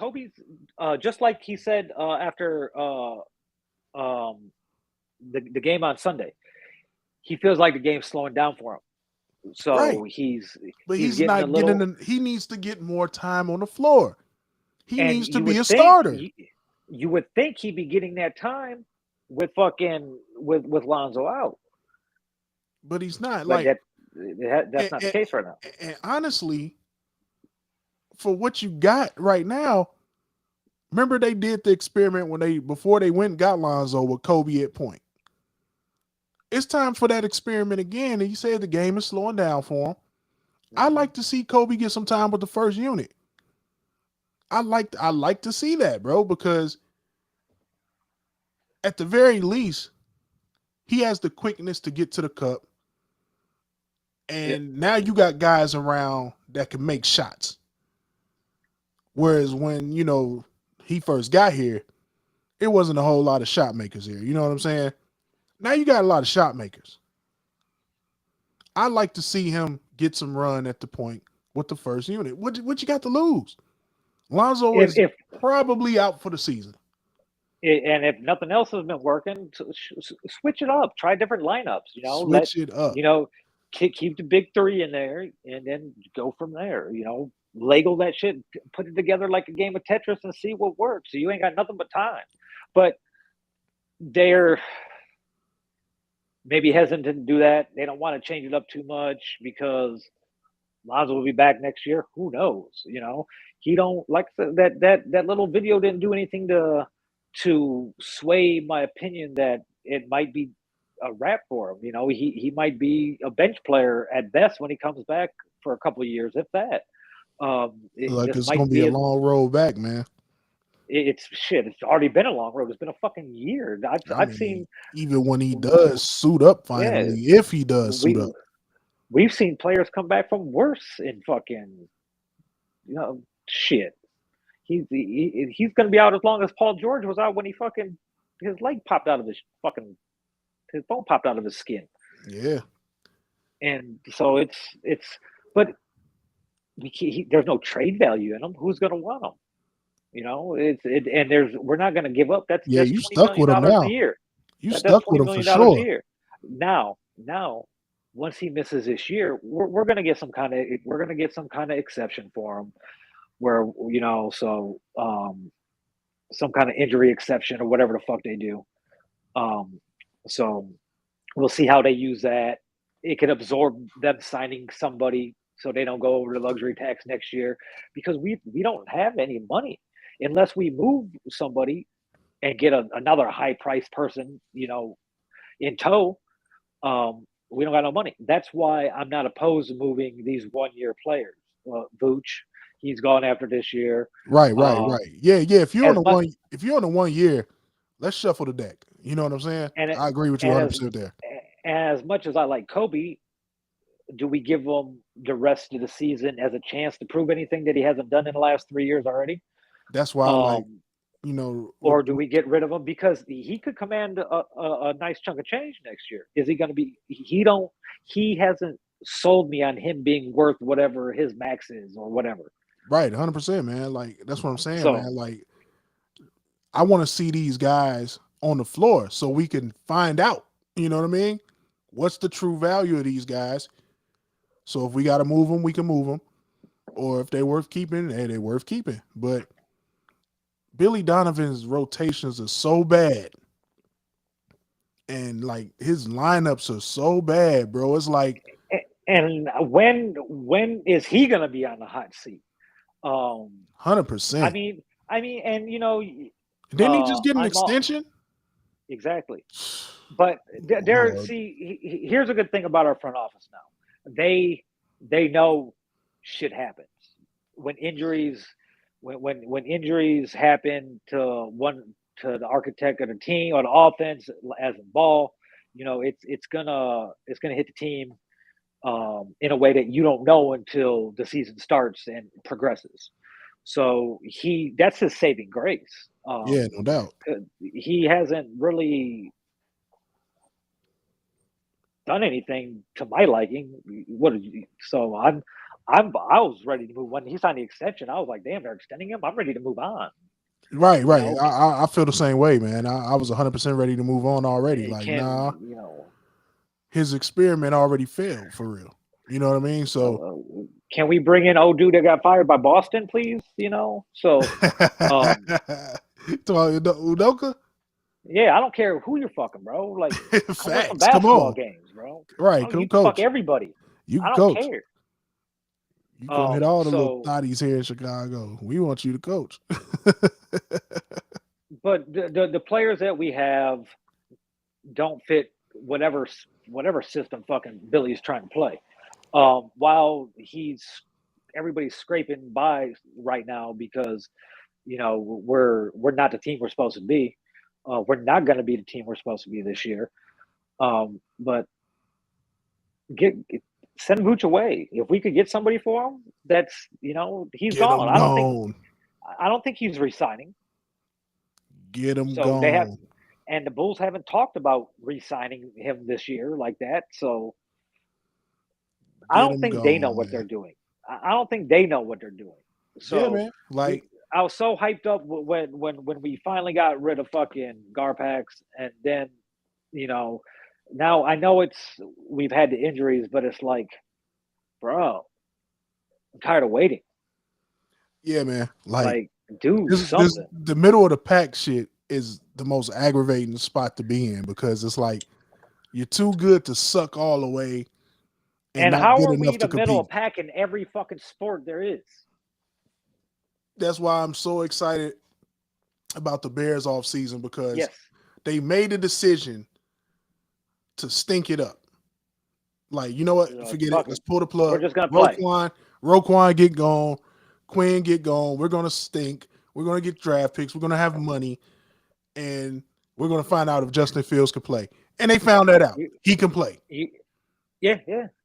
Kobe's just like he said after um the game on Sunday, he feels like the game's slowing down for him. Right. So But he's he's getting a not getting. little. He needs to get more time on the floor. He And needs to be a starter. you would think he'd be getting that time with fucking with Lonzo out, But he's not. but Like, that's and, not the and, case right now. and honestly, for what you got right now, remember they did the experiment before they went and got Lonzo with Kobe at point. It's time for that experiment again. And you said the game is slowing down for him. I like to see Kobe get some time with the first unit. I like to see that, bro, because at the very least, he has the quickness to get to the cup. And now you got guys around that can make shots. Whereas when, he first got here, it wasn't a whole lot of shot makers here. You know what I'm saying? Now you got a lot of shot makers. I like to see him get some run at the point with the first unit. What you got to lose? Lonzo is probably out for the season. And if nothing else has been working, switch it up. Try different lineups. Switch it up. Keep the big three in there, and then go from there. Lego that shit, put it together like a game of Tetris, and see what works. So you ain't got nothing but time. But they're maybe hesitant to do that. They don't want to change it up too much because Lonzo will be back next year. Who knows? He don't like that little video didn't do anything to sway my opinion that it might be a wrap for him. He might be a bench player at best when he comes back for a couple of years, if that. It's gonna be a long road back, man. It's shit. It's already been a long road. It's been a fucking year. I've seen even when he does suit up finally, if he does suit up. We've seen players come back from worse in fucking shit. He's going to be out as long as Paul George was out when his leg popped out of his fucking His bone popped out of his skin, Yeah. and so but there's no trade value in him. Who's going to want him? And we're not going to give up. Yeah, That's you $20 stuck with million him a now. year. You That's stuck with $20 him for million a sure. year. Now, once he misses this year, we're going to get some kind of exception for him, where some kind of injury exception or whatever the fuck they do. So we'll see how they use that. It could absorb them signing somebody so they don't go over the luxury tax next year, because we don't have any money unless we move somebody and get another high priced person, in tow. We don't got no money. That's why I'm not opposed to moving these 1-year players. Vooch, he's gone after this year. Right. Yeah. If you're on the 1 year, let's shuffle the deck. You know what I'm saying? I agree with you 100% there. As much as I like Kobe, do we give him the rest of the season as a chance to prove anything that he hasn't done in the last 3 years already? That's why or do we get rid of him because he could command a nice chunk of change next year? Is he going to be? He hasn't sold me on him being worth whatever his max is or whatever. Right, 100%, man. Like, that's what I'm saying, man. Like, I want to see these guys on the floor so we can find out. You know what I mean? What's the true value of these guys? So if we got to move them, we can move them. Or if they're worth keeping, hey, they're worth keeping. But Billy Donovan's rotations are so bad. And, like, his lineups are so bad, bro. It's like. And when is he going to be on the hot seat? 100%. I mean, and didn't he just get an extension? Exactly. But here's a good thing about our front office now. They know shit happens when injuries happen to the architect of the team or the offense, as in ball. It's gonna hit the team in a way that you don't know until the season starts and progresses. So that's his saving grace. Yeah, no doubt. He hasn't really done anything to my liking. So I was ready to move when he signed the extension. I was like, damn, they're extending him. I'm ready to move on. Right. I feel the same way, man. I was 100% ready to move on already. Like, his experiment already failed for real. You know what I mean? So can we bring in old dude that got fired by Boston, please? So Udoka? Yeah, I don't care who you're fucking, bro. Like, facts. Basketball games, bro. Right, you coach. Fuck everybody. I don't care. You can hit all the little thotties here in Chicago. We want you to coach. But the players that we have don't fit whatever system fucking Billy's trying to play. While everybody's scraping by right now because we're not the team we're supposed to be. We're not going to be the team we're supposed to be this year. But send Vooch away. If we could get somebody for him, that's he's gone. I don't think he's resigning. Get him gone. And the Bulls haven't talked about re-signing him this year like that. So I don't think they know what they're doing. I don't think they know what they're doing. So yeah, man. Like, I was so hyped up when we finally got rid of fucking Garpax, and then now I know we've had the injuries, but it's like, bro, I'm tired of waiting. Yeah, man. Like do something. The middle of the pack shit is the most aggravating spot to be in because it's like you're too good to suck all the way. And how are we the middle of pack in every fucking sport there is? That's why I'm so excited about the Bears off season because they made a decision to stink it up. Like, you know what? Forget it. Let's pull the plug. We're just gonna play. Roquan get gone. Quinn get gone. We're gonna stink. We're gonna get draft picks. We're gonna have money, and we're gonna find out if Justin Fields can play. And they found that out. He can play. Yeah.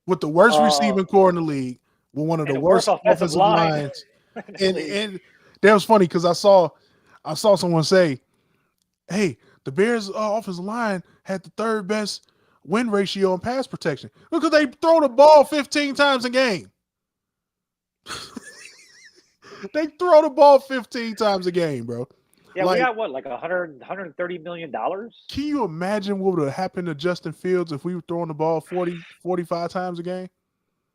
With the worst receiving core in the league, with one of the worst offensive lines. And that was funny because I saw someone say, "Hey, The Bears' offensive line had the third best win ratio in pass protection. Look at they throw the ball 15 times a game. They throw the ball 15 times a game, bro. Yeah, we Like, got what, like 130 million dollars? can you imagine what would have happened to Justin Fields if we were throwing the ball 40, 45 times a game?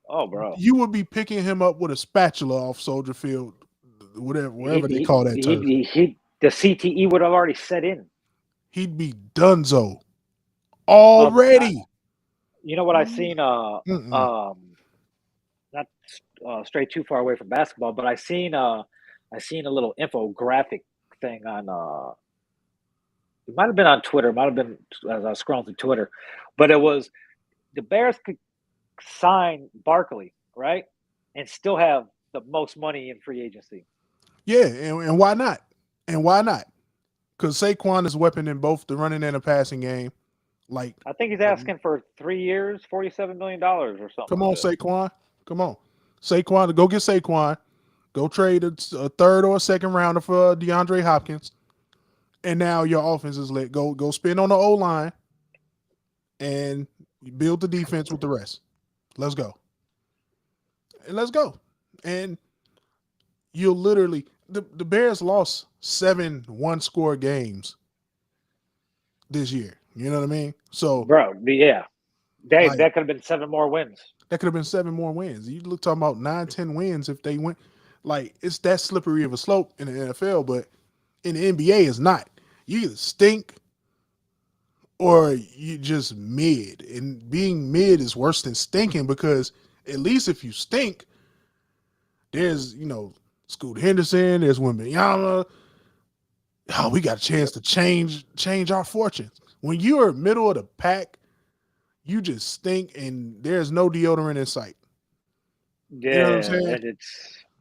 Oh, bro. You would be picking him up with a spatula off Soldier Field, wherever they call that turf. The CTE would have already set in. He'd be donezo Uh, already. you know what I seen? Mm-mm. Not straight too far away from basketball, but I seen a little infographic thing on. It might have been on Twitter. It might have been as I was scrolling through Twitter, but it was the Bears could sign Barkley, right, and still have the most money in free agency. Yeah, and why not? And why not? Because Saquon is a weapon in both the running and the passing game. Like, I think he's asking for 3 years, $47 million or something. come on, Saquon. Come on. Saquon, go get Saquon. Go trade a third or a second rounder for DeAndre Hopkins. And now your offense is lit. Go spin on the O-line and build the defense with the rest. Let's go. And let's go. And you'll literally the Bears lost 7 one-score games this year. You know what I mean? So, bro, yeah, that Like- could have been 7 more wins. that could have been 7 more wins. You look talking about 9, 10 wins if they went. Like, it's that slippery of a slope in the NFL, but in the NBA, it's not. You either stink or you just mid. And being mid is worse than stinking because at least if you stink, there's, Scoot Henderson, there's Wembanyama. Oh, we got a chance to change our fortunes. When you are middle of the pack, you just stink and there's no deodorant in sight. Yeah, You know what I'm saying?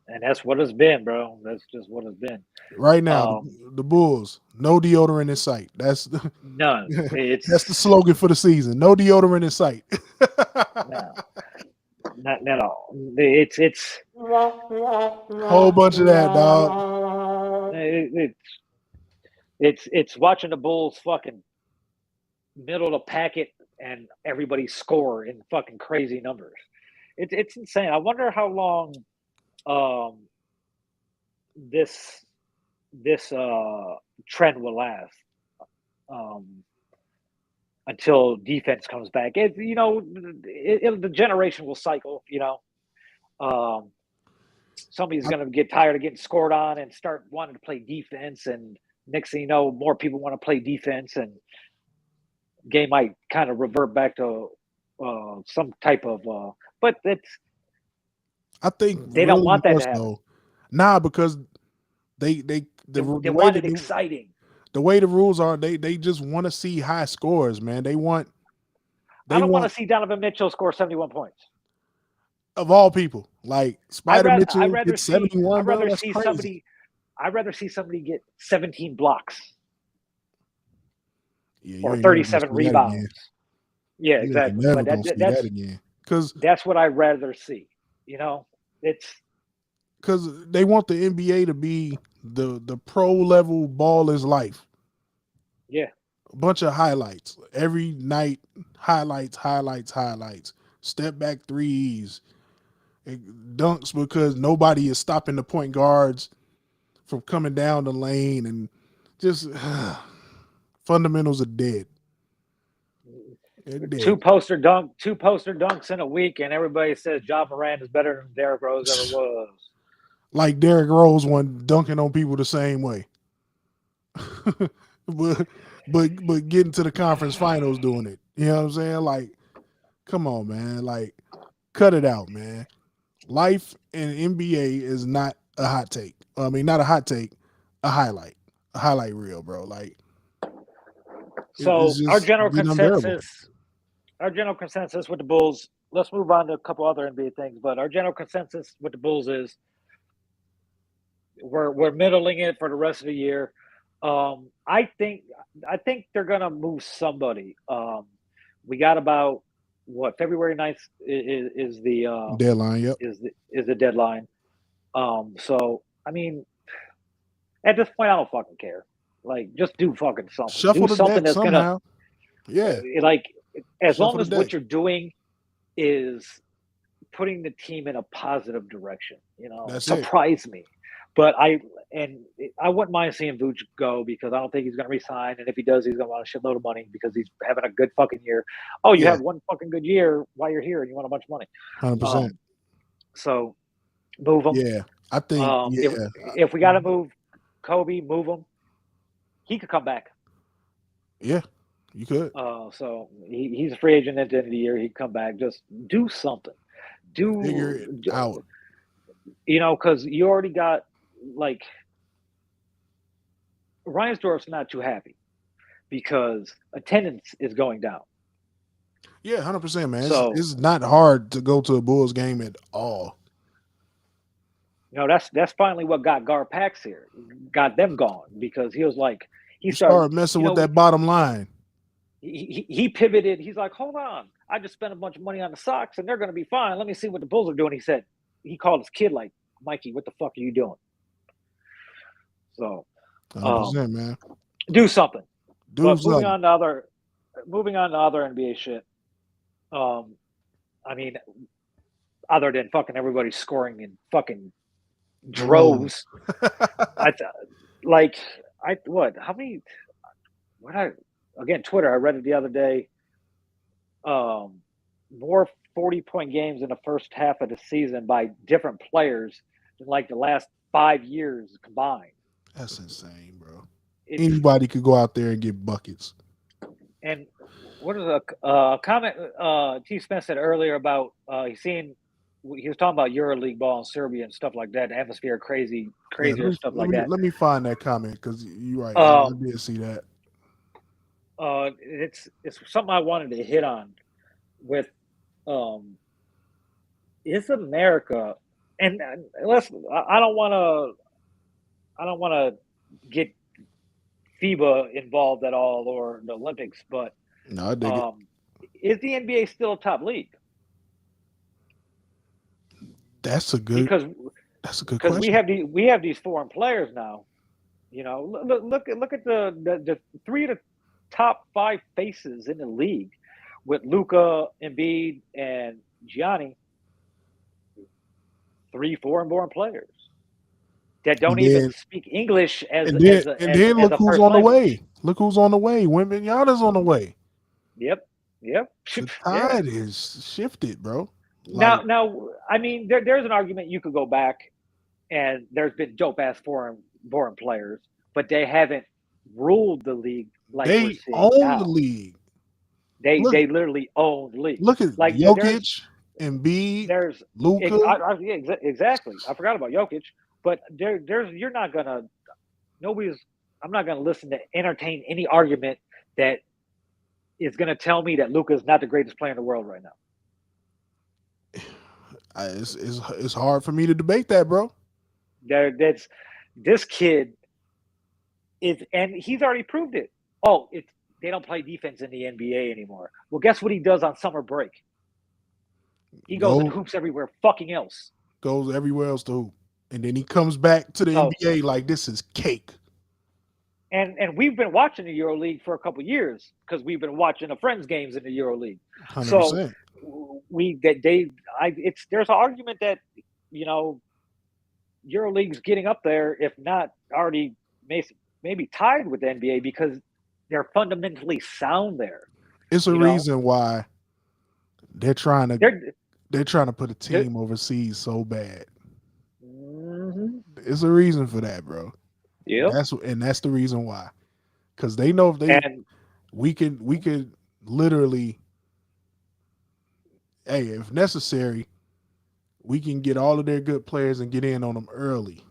and that's what it's been, bro. That's just what it's been. Right now, the Bulls, no deodorant in sight. That's None. It's that's the slogan for the season. No deodorant in sight. no, not at all. It's Whole bunch of that, dog. it's watching the Bulls fucking middle of the packet and everybody score in fucking crazy numbers. It's insane. I wonder how long this trend will last until defense comes back. The generation will cycle. Somebody's going to get tired of getting scored on and start wanting to play defense, and next thing you know, more people want to play defense, and game might kind of revert back to some type of. But I think they don't want that to happen. Though. Nah, because they want it exciting. The way the rules are, they just want to see high scores, man. I don't want to see Donovan Mitchell score 71 points. Of all people, like Mitchell get 71. I'd rather see somebody get 17 blocks or 37 rebounds. Yeah, exactly. But that's again because that's what I'd rather see. It's because they want the NBA to be the pro level ball is life. Yeah, a bunch of highlights every night. Highlights. Step back threes. Dunks because nobody is stopping the point guards from coming down the lane, and just fundamentals are dead. Two poster dunks in a week, and everybody says Ja Morant is better than Derrick Rose ever was. Like Derrick Rose won dunking on people the same way, but getting to the conference finals doing it. You know what I'm saying? Like, come on, man. Like, cut it out, man. Life in NBA is not a hot take. I mean, not a hot take, a highlight reel, bro. Like, so our general consensus with the Bulls. Let's move on to a couple other NBA things, but our general consensus with the Bulls is we're middling it for the rest of the year. I think they're gonna move somebody. We got about February 9th is the deadline. Yep, is the deadline. So I mean, at this point, I don't fucking care. Like, just do fucking something. Shuffle Do the something deck that's gonna somehow. Yeah, like, as long shuffle the as what deck. you're doing is putting the team in a positive direction. That's it. Surprise me. But I wouldn't mind seeing Vooch go because I don't think he's going to resign. And if he does, he's going to want a shitload of money because he's having a good fucking year. Oh, you Yeah, have one fucking good year while you're here and you want a bunch of money. 100%. So move him. Yeah, I think. If we got to move Kobe, move him. He could come back. Yeah, you could. So he's a free agent at the end of the year. He'd come back. Just do something. Figure it out. Because you already got, like, Reinsdorf's not too happy because attendance is going down. Yeah, 100%, man. So it's not hard to go to a Bulls game at all. That's finally what got Garpax here, got them gone, because he was like, he started messing with that bottom line. He pivoted. He's like, hold on, I just spent a bunch of money on the Sox and they're going to be fine. Let me see what the Bulls are doing. He called his kid like, Mikey, what the fuck are you doing? So 100%, man. Do something. Moving on to other NBA shit. I mean, other than fucking everybody scoring in fucking droves. Twitter, I read it the other day. More 40-point games in the first half of the season by different players than like the last 5 years combined. That's insane, bro. Anybody could go out there and get buckets. And what is a comment T. Smith said earlier about he was talking about EuroLeague ball in Serbia and stuff like that, the atmosphere crazy and stuff like that. Let me find that comment because you're right. I did see that. It's something I wanted to hit on with is America, and I don't want to get FIBA involved at all or the Olympics, but no, I dig it. Is the NBA still a top league? That's a good question. Because we have these foreign players now. Look at the 3 of the top 5 faces in the league with Luka, Embiid, and Gianni. 3 foreign-born players that don't even speak English and then look who's on the way. Look who's on the way. Wembanyama's on the way. Yep. The tide is shifted, bro. Now, I mean, there's an argument you could go back, and there's been dope-ass foreign players, but they haven't ruled the league like they own the league. They literally own the league. Look at like Jokic, Embiid, there's Luka. Exactly. I forgot about Jokic, but you're not gonna. I'm not gonna listen to entertain any argument that is gonna tell me that Luka is not the greatest player in the world right now. It's hard for me to debate that, bro. That's this kid is, and he's already proved it. Oh, they don't play defense in the NBA anymore. Well, guess what he does on summer break? He goes and hoops everywhere fucking else. Goes everywhere else to hoop. And then he comes back to the NBA like this is cake. And we've been watching the EuroLeague for a couple of years because we've been watching the Friends games in the EuroLeague. 100%. So there's an argument that EuroLeague's getting up there, if not already maybe tied with the NBA, because they're fundamentally sound there. It's a reason why they're trying to put a team overseas so bad. Mm-hmm. It's a reason for that, bro. Yeah, that's the reason why, because they know we could literally, if necessary, we can get all of their good players and get in on them early.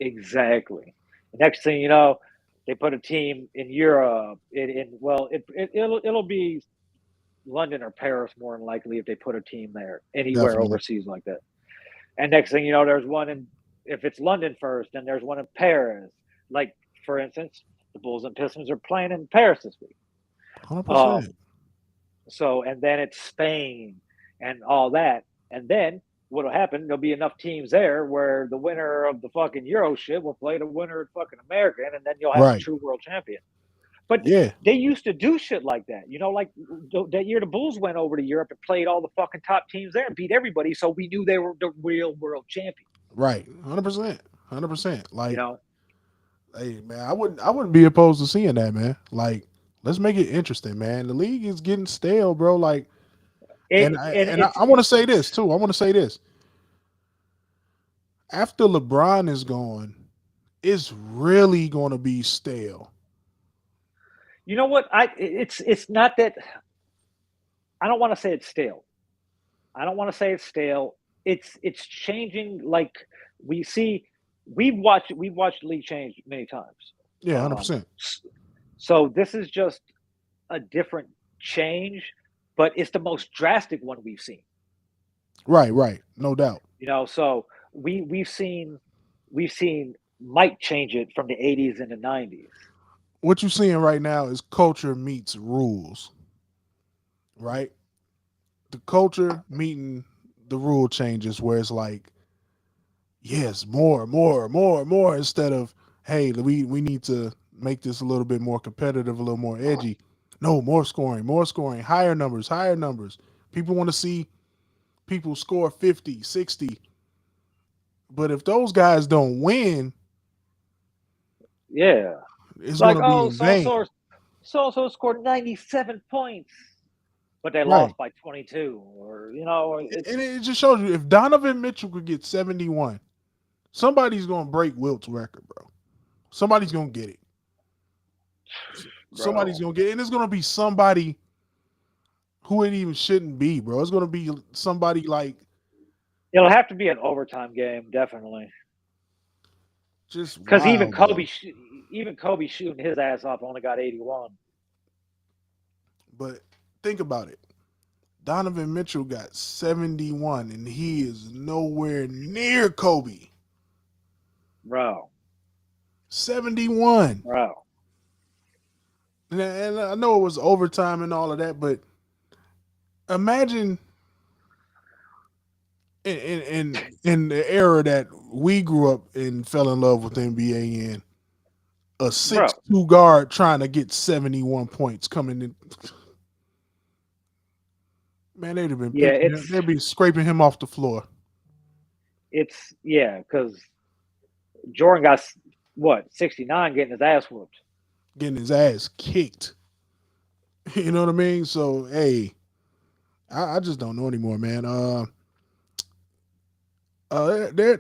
Exactly. The next thing you know, they put a team in Europe. It'll be London or Paris more than likely if they put a team there anywhere overseas like that. And next thing you know, there's one if it's London first, then there's one in Paris. Like, for instance, the Bulls and Pistons are playing in Paris this week. 100%. And then it's Spain and all that. And then what'll happen? There'll be enough teams there where the winner of the fucking Euro shit will play the winner of fucking American, and then you'll have a Right. true world champion. But Yeah. they used to do shit like that, like that year the Bulls went over to Europe and played all the fucking top teams there and beat everybody, so we knew they were the real world champion. Right. 100%. 100%. You Like, know, hey man, I wouldn't be opposed to seeing that, man. Like, let's make it interesting, man. The league is getting stale, bro. Like, and it I and and I, it's I want to say this too. I want to say this. After LeBron is gone, it's really going to be stale. you know what it's not that I don't want to say it's stale. I don't want to say it's stale. It's changing. Like we see, we've watched the league change many times. Yeah, hundred Um, percent. so this is just a different change, but it's the most drastic one we've seen. Right, right, no doubt. So we've seen Mike change it from the 80s and the 90s. What you're seeing right now is culture meets rules, right? The culture meeting the rule changes, where it's like, yes, more, more, more, more, instead of, hey, we need to make this a little bit more competitive, a little more edgy. No, more scoring, higher numbers, higher numbers. People want to see people score 50, 60. But if those guys don't win, Yeah, it's going like to be oh, in vain. so scored 97 points, but they Right. lost by 22, or it's And it just shows you, if Donovan Mitchell could get 71, somebody's going to break Wilt's record, bro. Somebody's going to get it. Somebody's bro. going to get it. And it's going to be somebody who it even shouldn't be, bro. It's going to be somebody like It'll have to be an overtime game, definitely. just Because wild, bro. Even Kobe shooting his ass off only got 81. But think about it. Donovan Mitchell got 71, and he is nowhere near Kobe. Bro, 71. bro. And I know it was overtime and all of that, but imagine in the era that we grew up and fell in love with NBA in, a 6'2" guard trying to get 71 points coming in. Man, they'd have been Yeah, picking him. They'd be scraping him off the floor. because Jordan got what 69 getting his ass whooped. Getting his ass kicked. You know what I mean? So hey, I just don't know anymore, man.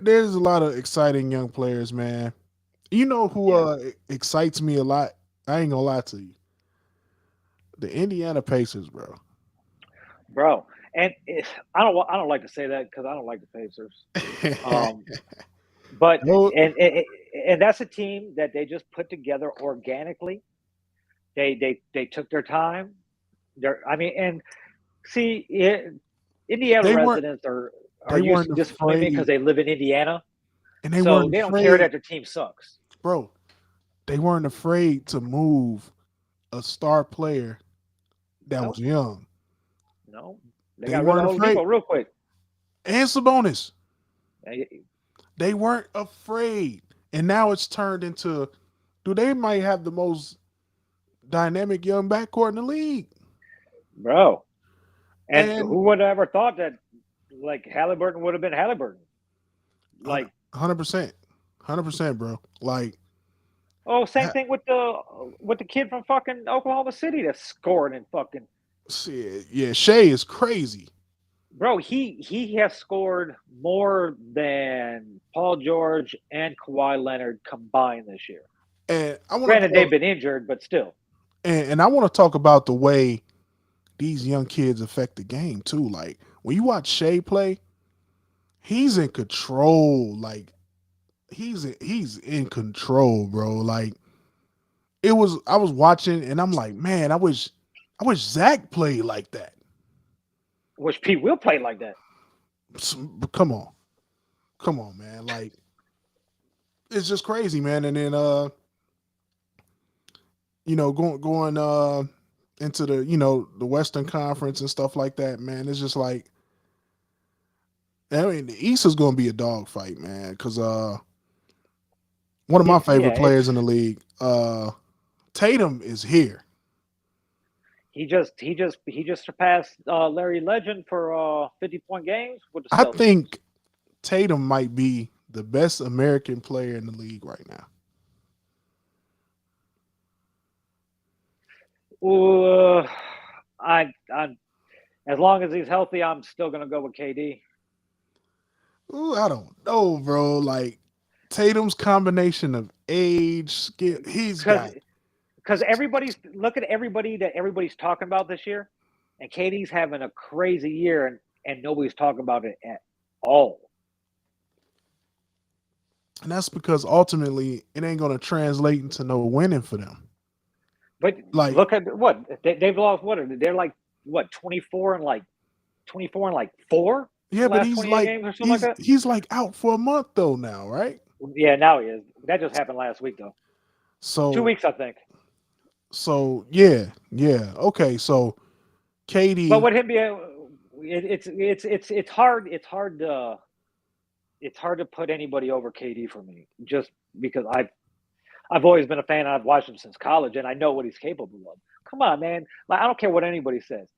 There's a lot of exciting young players, man. You know who Yeah, excites me a lot? I ain't gonna lie to you. The Indiana Pacers, bro. bro. And I don't like to say that because I don't like the Pacers. Um, but No, and that's a team that they just put together organically. They took their time. And see, Indiana they weren't residents are they used weren't to disappointment because afraid, they live in Indiana, and they so weren't they don't care afraid, that their team sucks. bro. They weren't afraid to move a star player that was No, young. no, they They got rid of weren't afraid. Oladipo real quick. And Sabonis. Eh, They weren't afraid. And now it's turned into, do they might have the most dynamic young backcourt in the league. Bro, and And who would have ever thought that like Halliburton would have been Halliburton? Like, 100%. 100%, bro. Like, oh, same thing with the kid from fucking Oklahoma City that's scoring and fucking. shit, yeah, Shea is crazy. Bro, he has scored more than Paul George and Kawhi Leonard combined this year. And I want to Granted, they've talk, been injured, but still. and I want to talk about the way these young kids affect the game too. Like when you watch Shea play, he's in control. Like he's in control, bro. Like I was watching and I'm like, man, I wish Zach played like that. Which Pete will play like that. Come on. Come on, man. Like it's just crazy, man. And then going into the the Western Conference and stuff like that, man. It's just like I mean, the East is going to be a dogfight, man. Because one of my favorite players in the league, Tatum, is here. He just surpassed Larry Legend for 50-point games with the I Celtics. think Tatum might be the best American player in the league right now. I as long as he's healthy, I'm still gonna go with KD. Ooh, I don't know, bro. Like Tatum's combination of age, skill, he's got. Because look at everybody that everybody's talking about this year, and KD's having a crazy year, and nobody's talking about it at all. And that's because ultimately it ain't going to translate into no winning for them. But like, look at what they've lost. What they're like? What 24 and like 4? Yeah, but he's like games or something like that? he's like out for a month though now, right? Yeah, now he is. That just happened last week though. So 2 weeks, I think. So yeah. Okay, so KD. But with him being, it's hard. It's hard to put anybody over KD for me, just because I've always been a fan. I've watched him since college, and I know what he's capable of. Come on, man! Like I don't care what anybody says.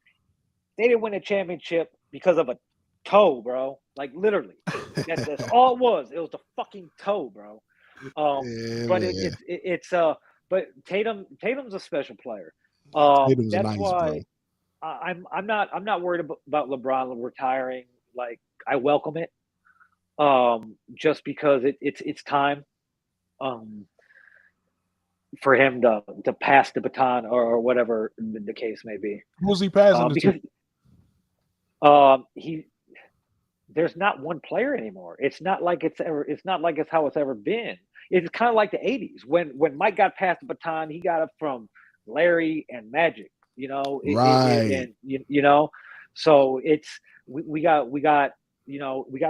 They didn't win a championship because of a toe, bro. Like literally, that's all it was. It was the fucking toe, bro. Yeah, but but Tatum's a special player. Tatum's That's nice, why bro. I'm not worried about LeBron retiring. Like I welcome it, just because it's time, for him to pass the baton or whatever the case may be. Who's he passing it Because there's not one player anymore. It's not like it's how it's ever been. It's kind of like the 80s when Mike got passed the baton, he got it from Larry and Magic, Right. and so we got a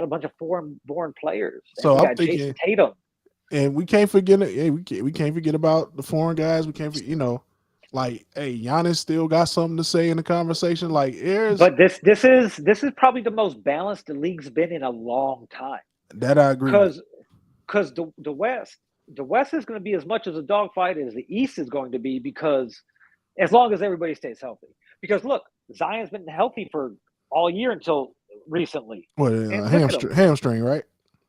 bunch of foreign players. So we I'm got thinking Jason Tatum. And we can't forget it. Hey, we can't forget about the foreign guys. We can't, like, hey, Giannis still got something to say in the conversation. Like, But this is probably the most balanced the league's been in a long time. That I agree with. Because the West is going to be as much as a dogfight as the East is going to be, because as long as everybody stays healthy. Because look, Zion's been healthy for all year until recently. What, hamstring, right?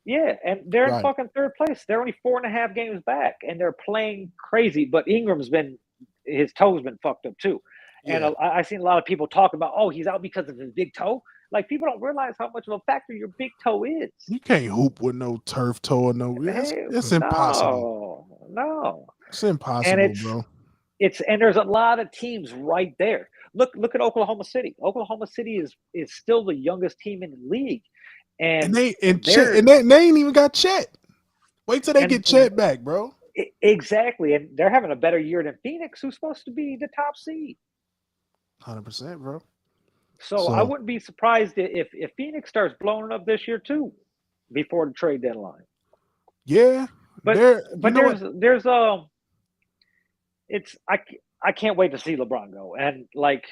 Yeah, and they're in Right. fucking third place. They're only 4.5 games back, and they're playing crazy. But his toe's been fucked up too. Yeah. And I've seen a lot of people talk about, oh, he's out because of his big toe. Like, people don't realize how much of a factor your big toe is. You can't hoop with no turf toe or no. It's impossible. No, it's impossible, bro. And there's a lot of teams right there. Look at Oklahoma City. Oklahoma City is still the youngest team in the league, and they ain't even got Chet. Wait till they get Chet back, bro. Exactly, and they're having a better year than Phoenix, who's supposed to be the top seed. 100%, bro. So I wouldn't be surprised if Phoenix starts blowing up this year too, before the trade deadline. Yeah, but I can't wait to see LeBron go. And like,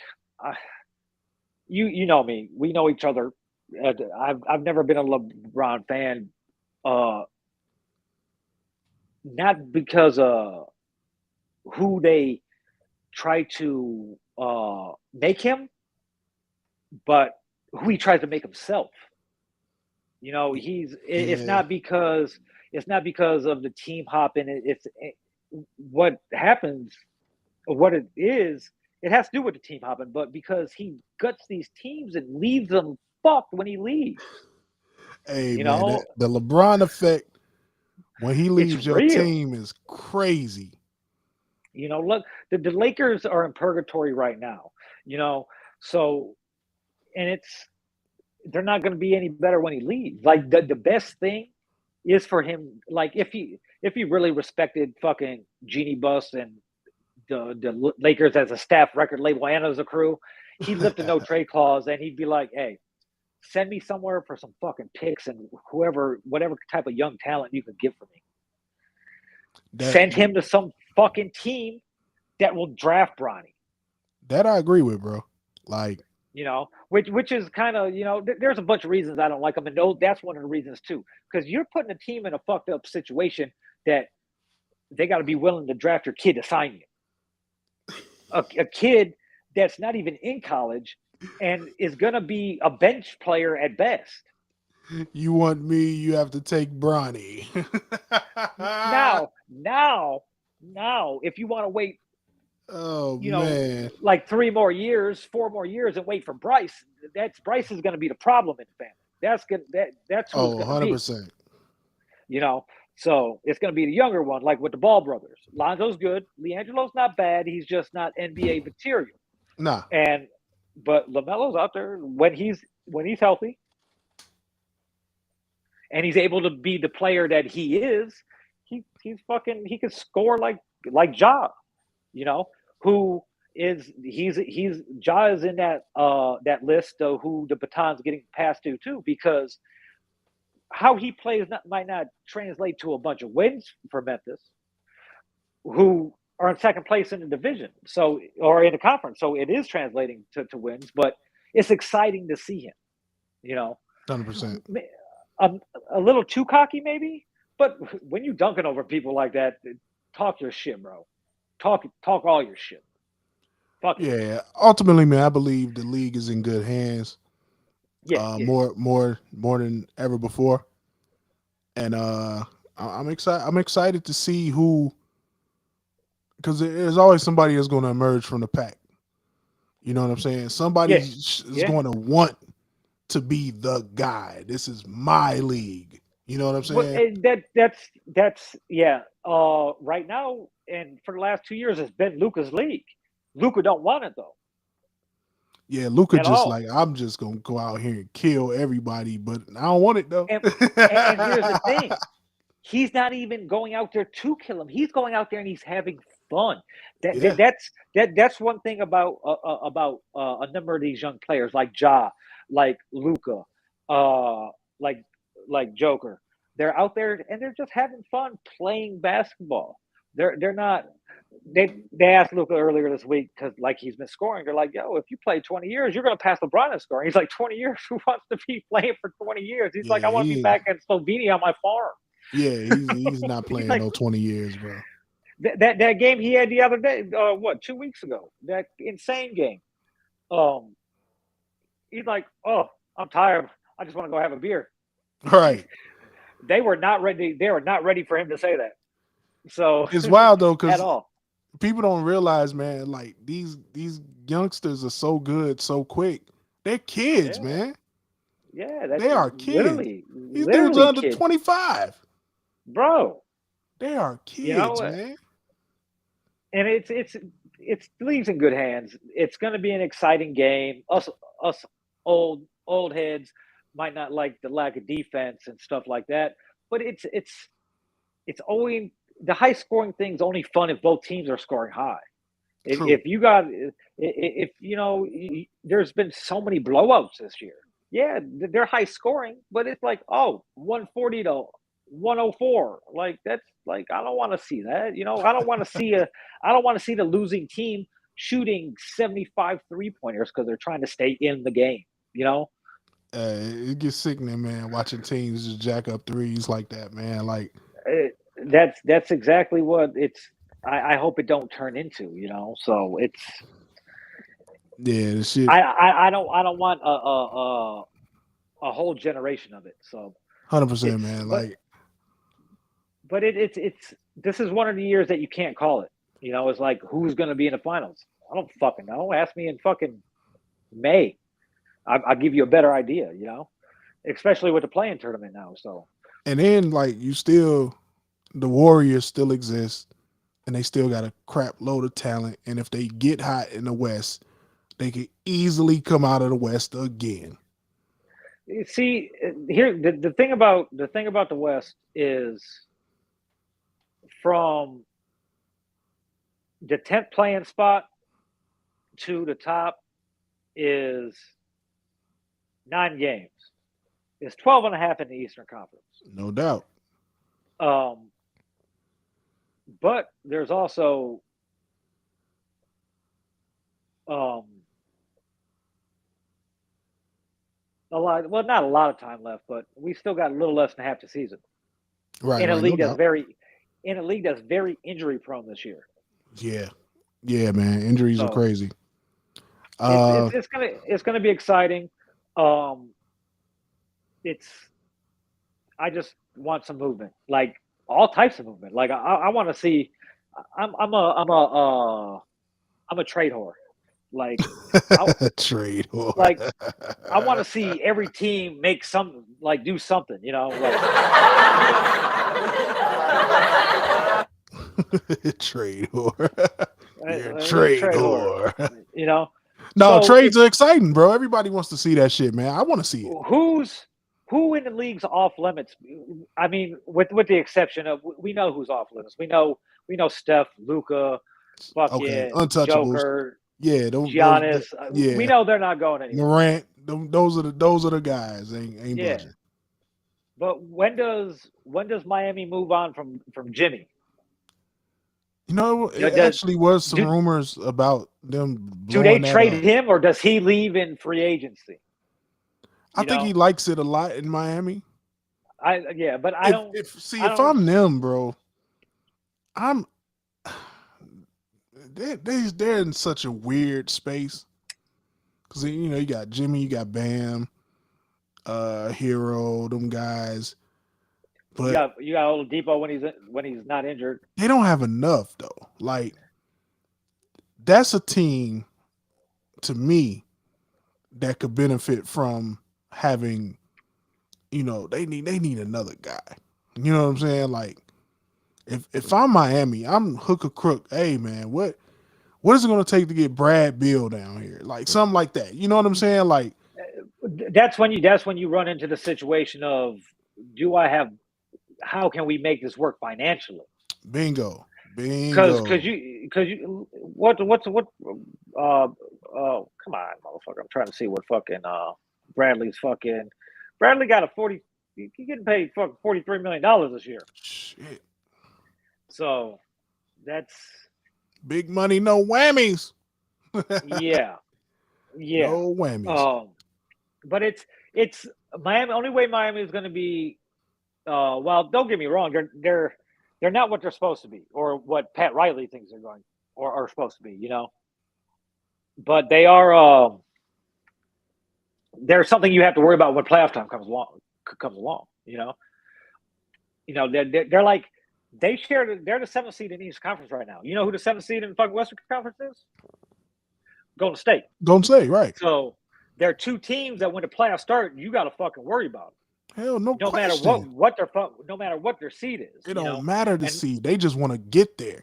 you know me, we know each other. I've never been a LeBron fan, not because who they try to make him, but who he tries to make himself. It's not because of the team hopping. What happens, what it is. It has to do with the team hopping, but because he guts these teams and leaves them fucked when he leaves. Hey, man, the LeBron effect when he leaves your real. team is crazy. Look, the Lakers are in purgatory right now. So, and they're not going to be any better when he leaves. Like the best thing is for him. Like if he really respected fucking Jeannie Buss and the Lakers as a staff, record label, and as a crew, he'd lift a no trade clause and he'd be like, hey, send me somewhere for some fucking picks and whatever type of young talent you could give for me. Send him to some fucking team that will draft Bronny. That I agree with, bro. Like, which is kind of, there's a bunch of reasons I don't like him, and that's one of the reasons too, because you're putting a team in a fucked up situation that they got to be willing to draft your kid to sign you, a kid that's not even in college and is going to be a bench player at best. You want me? You have to take Bronny. Now, if you want to wait, Oh man. like 3 more years, 4 more years, and wait for Bryce, Bryce is going to be the problem in the family. That's who it's Oh, going to be. 100%. So it's going to be the younger one, like with the Ball brothers. Lonzo's good. LiAngelo's not bad. He's just not NBA material. Nah. But LaMelo's out there when he's healthy, and he's able to be the player that he is. He can score like Ja, who is he's Ja is in that list of who the baton's getting passed to too, because how he plays might not translate to a bunch of wins for Memphis, who are in second place in the division, or in the conference. So it is translating to wins, but it's exciting to see him. 100%. A little too cocky, maybe, but when you dunking over people like that, talk your shit, bro. Talk all your shit. Fuck it. Yeah. Ultimately, man, I believe the league is in good hands. Yeah. More than ever before. And I'm excited. I'm excited to see who, because there's always somebody that's going to emerge from the pack. You know what I'm saying? Somebody is going to want to be the guy. This is my league. You know what I'm saying? That's right now, and for the last 2 years, it's been Luka's league. Luka don't want it though. Yeah, Luka At just all. like, I'm just gonna go out here and kill everybody, but I don't want it though. And here's the thing: he's not even going out there to kill him. He's going out there and he's having fun. That's one thing about a number of these young players like Ja, like Luka, like Joker. They're out there and they're just having fun playing basketball. They're not. They asked Luka earlier this week, because like he's been scoring. They're like, "Yo, if you play 20 years, you're gonna pass LeBron in scoring." He's like, "20 years? Who wants to be playing for 20 years?" He's like, "I want to be back in Slovenia on my farm." Yeah, he's not playing like, no 20 years, bro. That game he had the other day, 2 weeks ago, that insane game. He's like, "Oh, I'm tired. I just want to go have a beer." Right. They were not ready. They were not ready for him to say that. So It's wild though, at because all. people don't realize, man, like these youngsters are so good, so quick. They're kids, Yeah. man. Yeah, that's They are kids. These dudes are literally under kids, 25. bro. They are You kids, know, man. and it's leaves in good hands. It's going to be an exciting game. Us old heads might not like the lack of defense and stuff like that, but it's only the high scoring thing's only fun if both teams are scoring high. True. If you got if there's been so many blowouts this year. Yeah, they're high scoring, but it's like, 140 to 104. Like that's like, I don't want to see that. I don't want to see the losing team shooting 75 3-pointers because they're trying to stay in the game. It gets sickening, man, watching teams just jack up threes like that, man. Like, That's exactly what it's. I hope it don't turn into. So it's. yeah, the shit. I don't want a whole generation of it. So 100%, it's man. Like, but it's this is one of the years that you can't call it. It's like, who's going to be in the finals? I don't fucking know. Ask me in fucking May. I'll give you a better idea. Especially with the playing tournament now. So. and then like the Warriors still exist, and they still got a crap load of talent. And if they get hot in the West, they could easily come out of the West again. See, here the thing about the West is, from the 10th playing spot to the top is 9 games. It's 12 and a half in the Eastern Conference. No doubt. But there's also a lot. Well, not a lot of time left, but we still got a little less than half the season Right, in a right, no league that's doubt. very injury prone this year. Yeah, yeah, man. Injuries are So crazy. Uh, it's gonna be exciting. Um, it's I just want some movement, like all types of movement. Like I want to see. I'm a trade whore. Like I trade war. like I want to see every team make some like do something. You know, like trade whore. You're a you're a trade trade whore. whore. You know, No, so trades are exciting, bro. Everybody wants to see that shit, man. I want to see it. who in the league's off limits? I mean, with the exception of we know who's off limits. We know Steph, Luca, Okay, fucking untouchables. Joker, Yeah, Giannis. We yeah, know they're not going anywhere. Morant. Those are the guys. Ain't Yeah, budging. but when does Miami move on from Jimmy? You know, You know, it actually was some do rumors about them do they blowing that trade up. him or does he leave in free agency? I You think he know, likes it a lot in Miami. but I If don't if see I if don't I'm them, bro, I'm they're in such a weird space because you got Jimmy, you got Bam, Hero, them guys, you but got you got Oladipo when he's not injured. they don't have enough though. Like that's a team to me that could benefit from having, they need another guy. You know what I'm saying? Like if I'm Miami, I'm hook or crook. Hey man, what is it going to take to get Brad Bill down here? Like something like that. You know what I'm saying? Like That's when you run into the situation of do I have how can we make this work financially? bingo, Because bingo. you what come on motherfucker, I'm trying to see what fucking Bradley's fucking Bradley got a 40 he getting paid fucking $43 million this year. Shit, So that's big money, no whammies. yeah. Yeah. No whammies. Um but it's Miami. Only way Miami is going to be. Well, don't get me wrong. They're not what they're supposed to be, or what Pat Riley thinks they're going or are supposed to be. You know, but they are. There's something you have to worry about when playoff time comes along. Comes along. They're like they're the seventh seed in each conference right now. You know who the seventh seed in the fucking Western Conference is? Golden State. Don't say right. So there are two teams that when the playoffs start, you got to fucking worry about. Hell, no No matter question. no matter what their seed is. It don't matter to see. They just want to get there.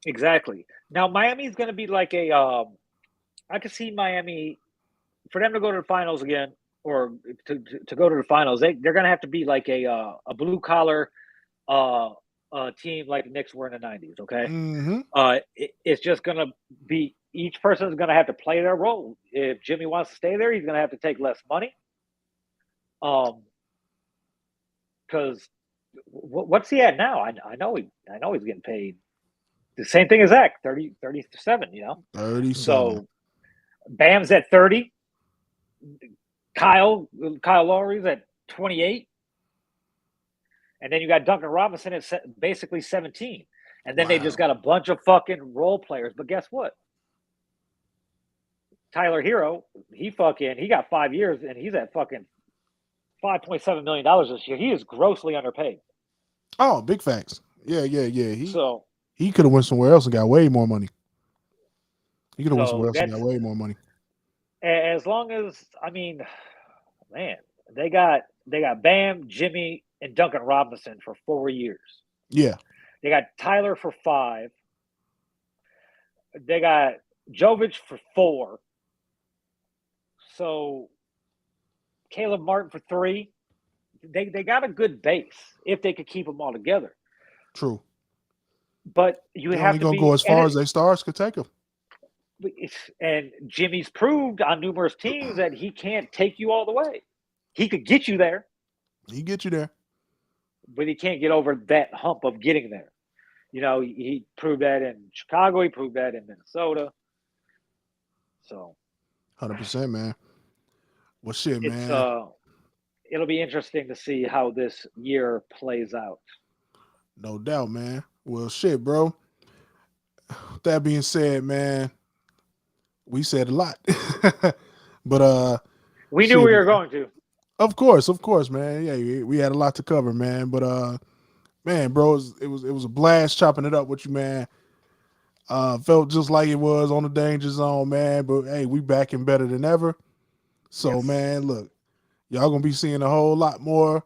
Exactly. Now Miami's going to be like a. I could see Miami for them to go to the finals again, or to go to the finals. They're going to have to be like a blue collar team like the Knicks were in the '90s. Okay. Mm-hmm. It's just going to be each person is going to have to play their role. If Jimmy wants to stay there, he's going to have to take less money. Because what's he at now? I know he's getting paid the same thing as Zach, 37, 37. So Bam's at 30. Kyle Lowry's at 28. And then you got Duncan Robinson at basically 17. And then they just got a bunch of fucking role players. But guess what? Tyler Hero, he got 5 years and he's at fucking $5.7 million this year. He is grossly underpaid. Oh, big facts. Yeah. He could have went somewhere else and got way more money. He could have went somewhere else and got way more money. As long as man, they got Bam, Jimmy, and Duncan Robinson for 4 years. Yeah. They got Tyler for 5. They got Jovic for 4. So Caleb Martin for 3. They got a good base if they could keep them all together. True. But you They're have only to gonna be go as far as their stars could take them. And Jimmy's proved on numerous teams that he can't take you all the way. He could get you there. He get you there. But he can't get over that hump of getting there. He proved that in Chicago. He proved that in Minnesota. So 100%, man. Well, shit, It's man. it'll be interesting to see how this year plays out. No doubt, man. Well, shit, bro. That being said, man, we said a lot. But We knew shit, we were man. going to. Of course, man. Yeah, we had a lot to cover, man. But man, bro, it was a blast chopping it up with you, man. Felt just like it was on the Danger Zone, man. But hey, we back and better than ever. So, Yes. man, look, y'all gonna be seeing a whole lot more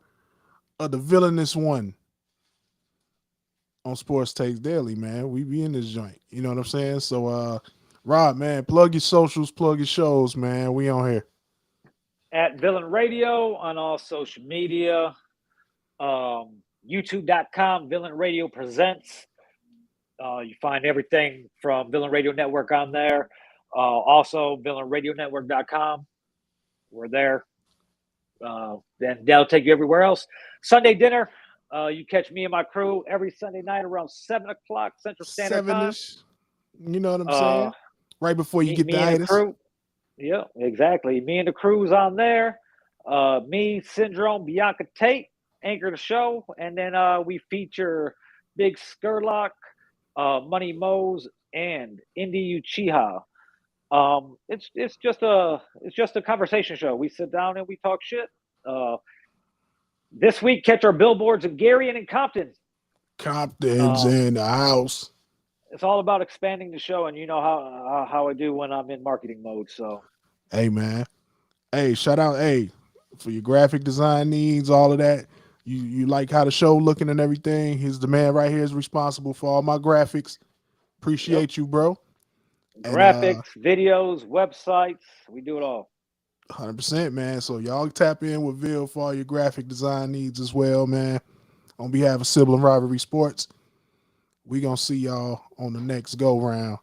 of the villainous one on Sports Takes Daily, man. We be in this joint. You know what I'm saying? So Rob, man, plug your socials, plug your shows, man. We on here. At Villain Radio on all social media. YouTube.com, Villain Radio Presents. You find everything from Villain Radio Network on there. Also, VillainRadioNetwork.com. We're there. Then that'll take you everywhere else. Sunday dinner. You catch me and my crew every Sunday night around 7 o'clock Central Standard Time. 7-ish. You know what I'm saying? Right before you get the me and the itis. crew. Yeah, exactly. Me and the crew's on there. Me, Syndrome, Bianca Tate anchor the show, and then we feature Big Skurlock, Money Mose, and Indy Uchiha. It's just a conversation show. We sit down and we talk shit. This week, catch our billboards in Gary and in Compton. Compton's in the house. It's all about expanding the show, and you know how I do when I'm in marketing mode. So, hey, man. Hey, shout out, hey, for your graphic design needs, all of that. You like how the show looking and everything. He's the man right here is responsible for all my graphics. Appreciate you, bro. Graphics, videos, websites, we do it all. 100%, man. So y'all tap in with Vil for all your graphic design needs as well, man. On behalf of Sibling Rivalry Sports, we gonna see y'all on the next go round,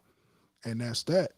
and that's that.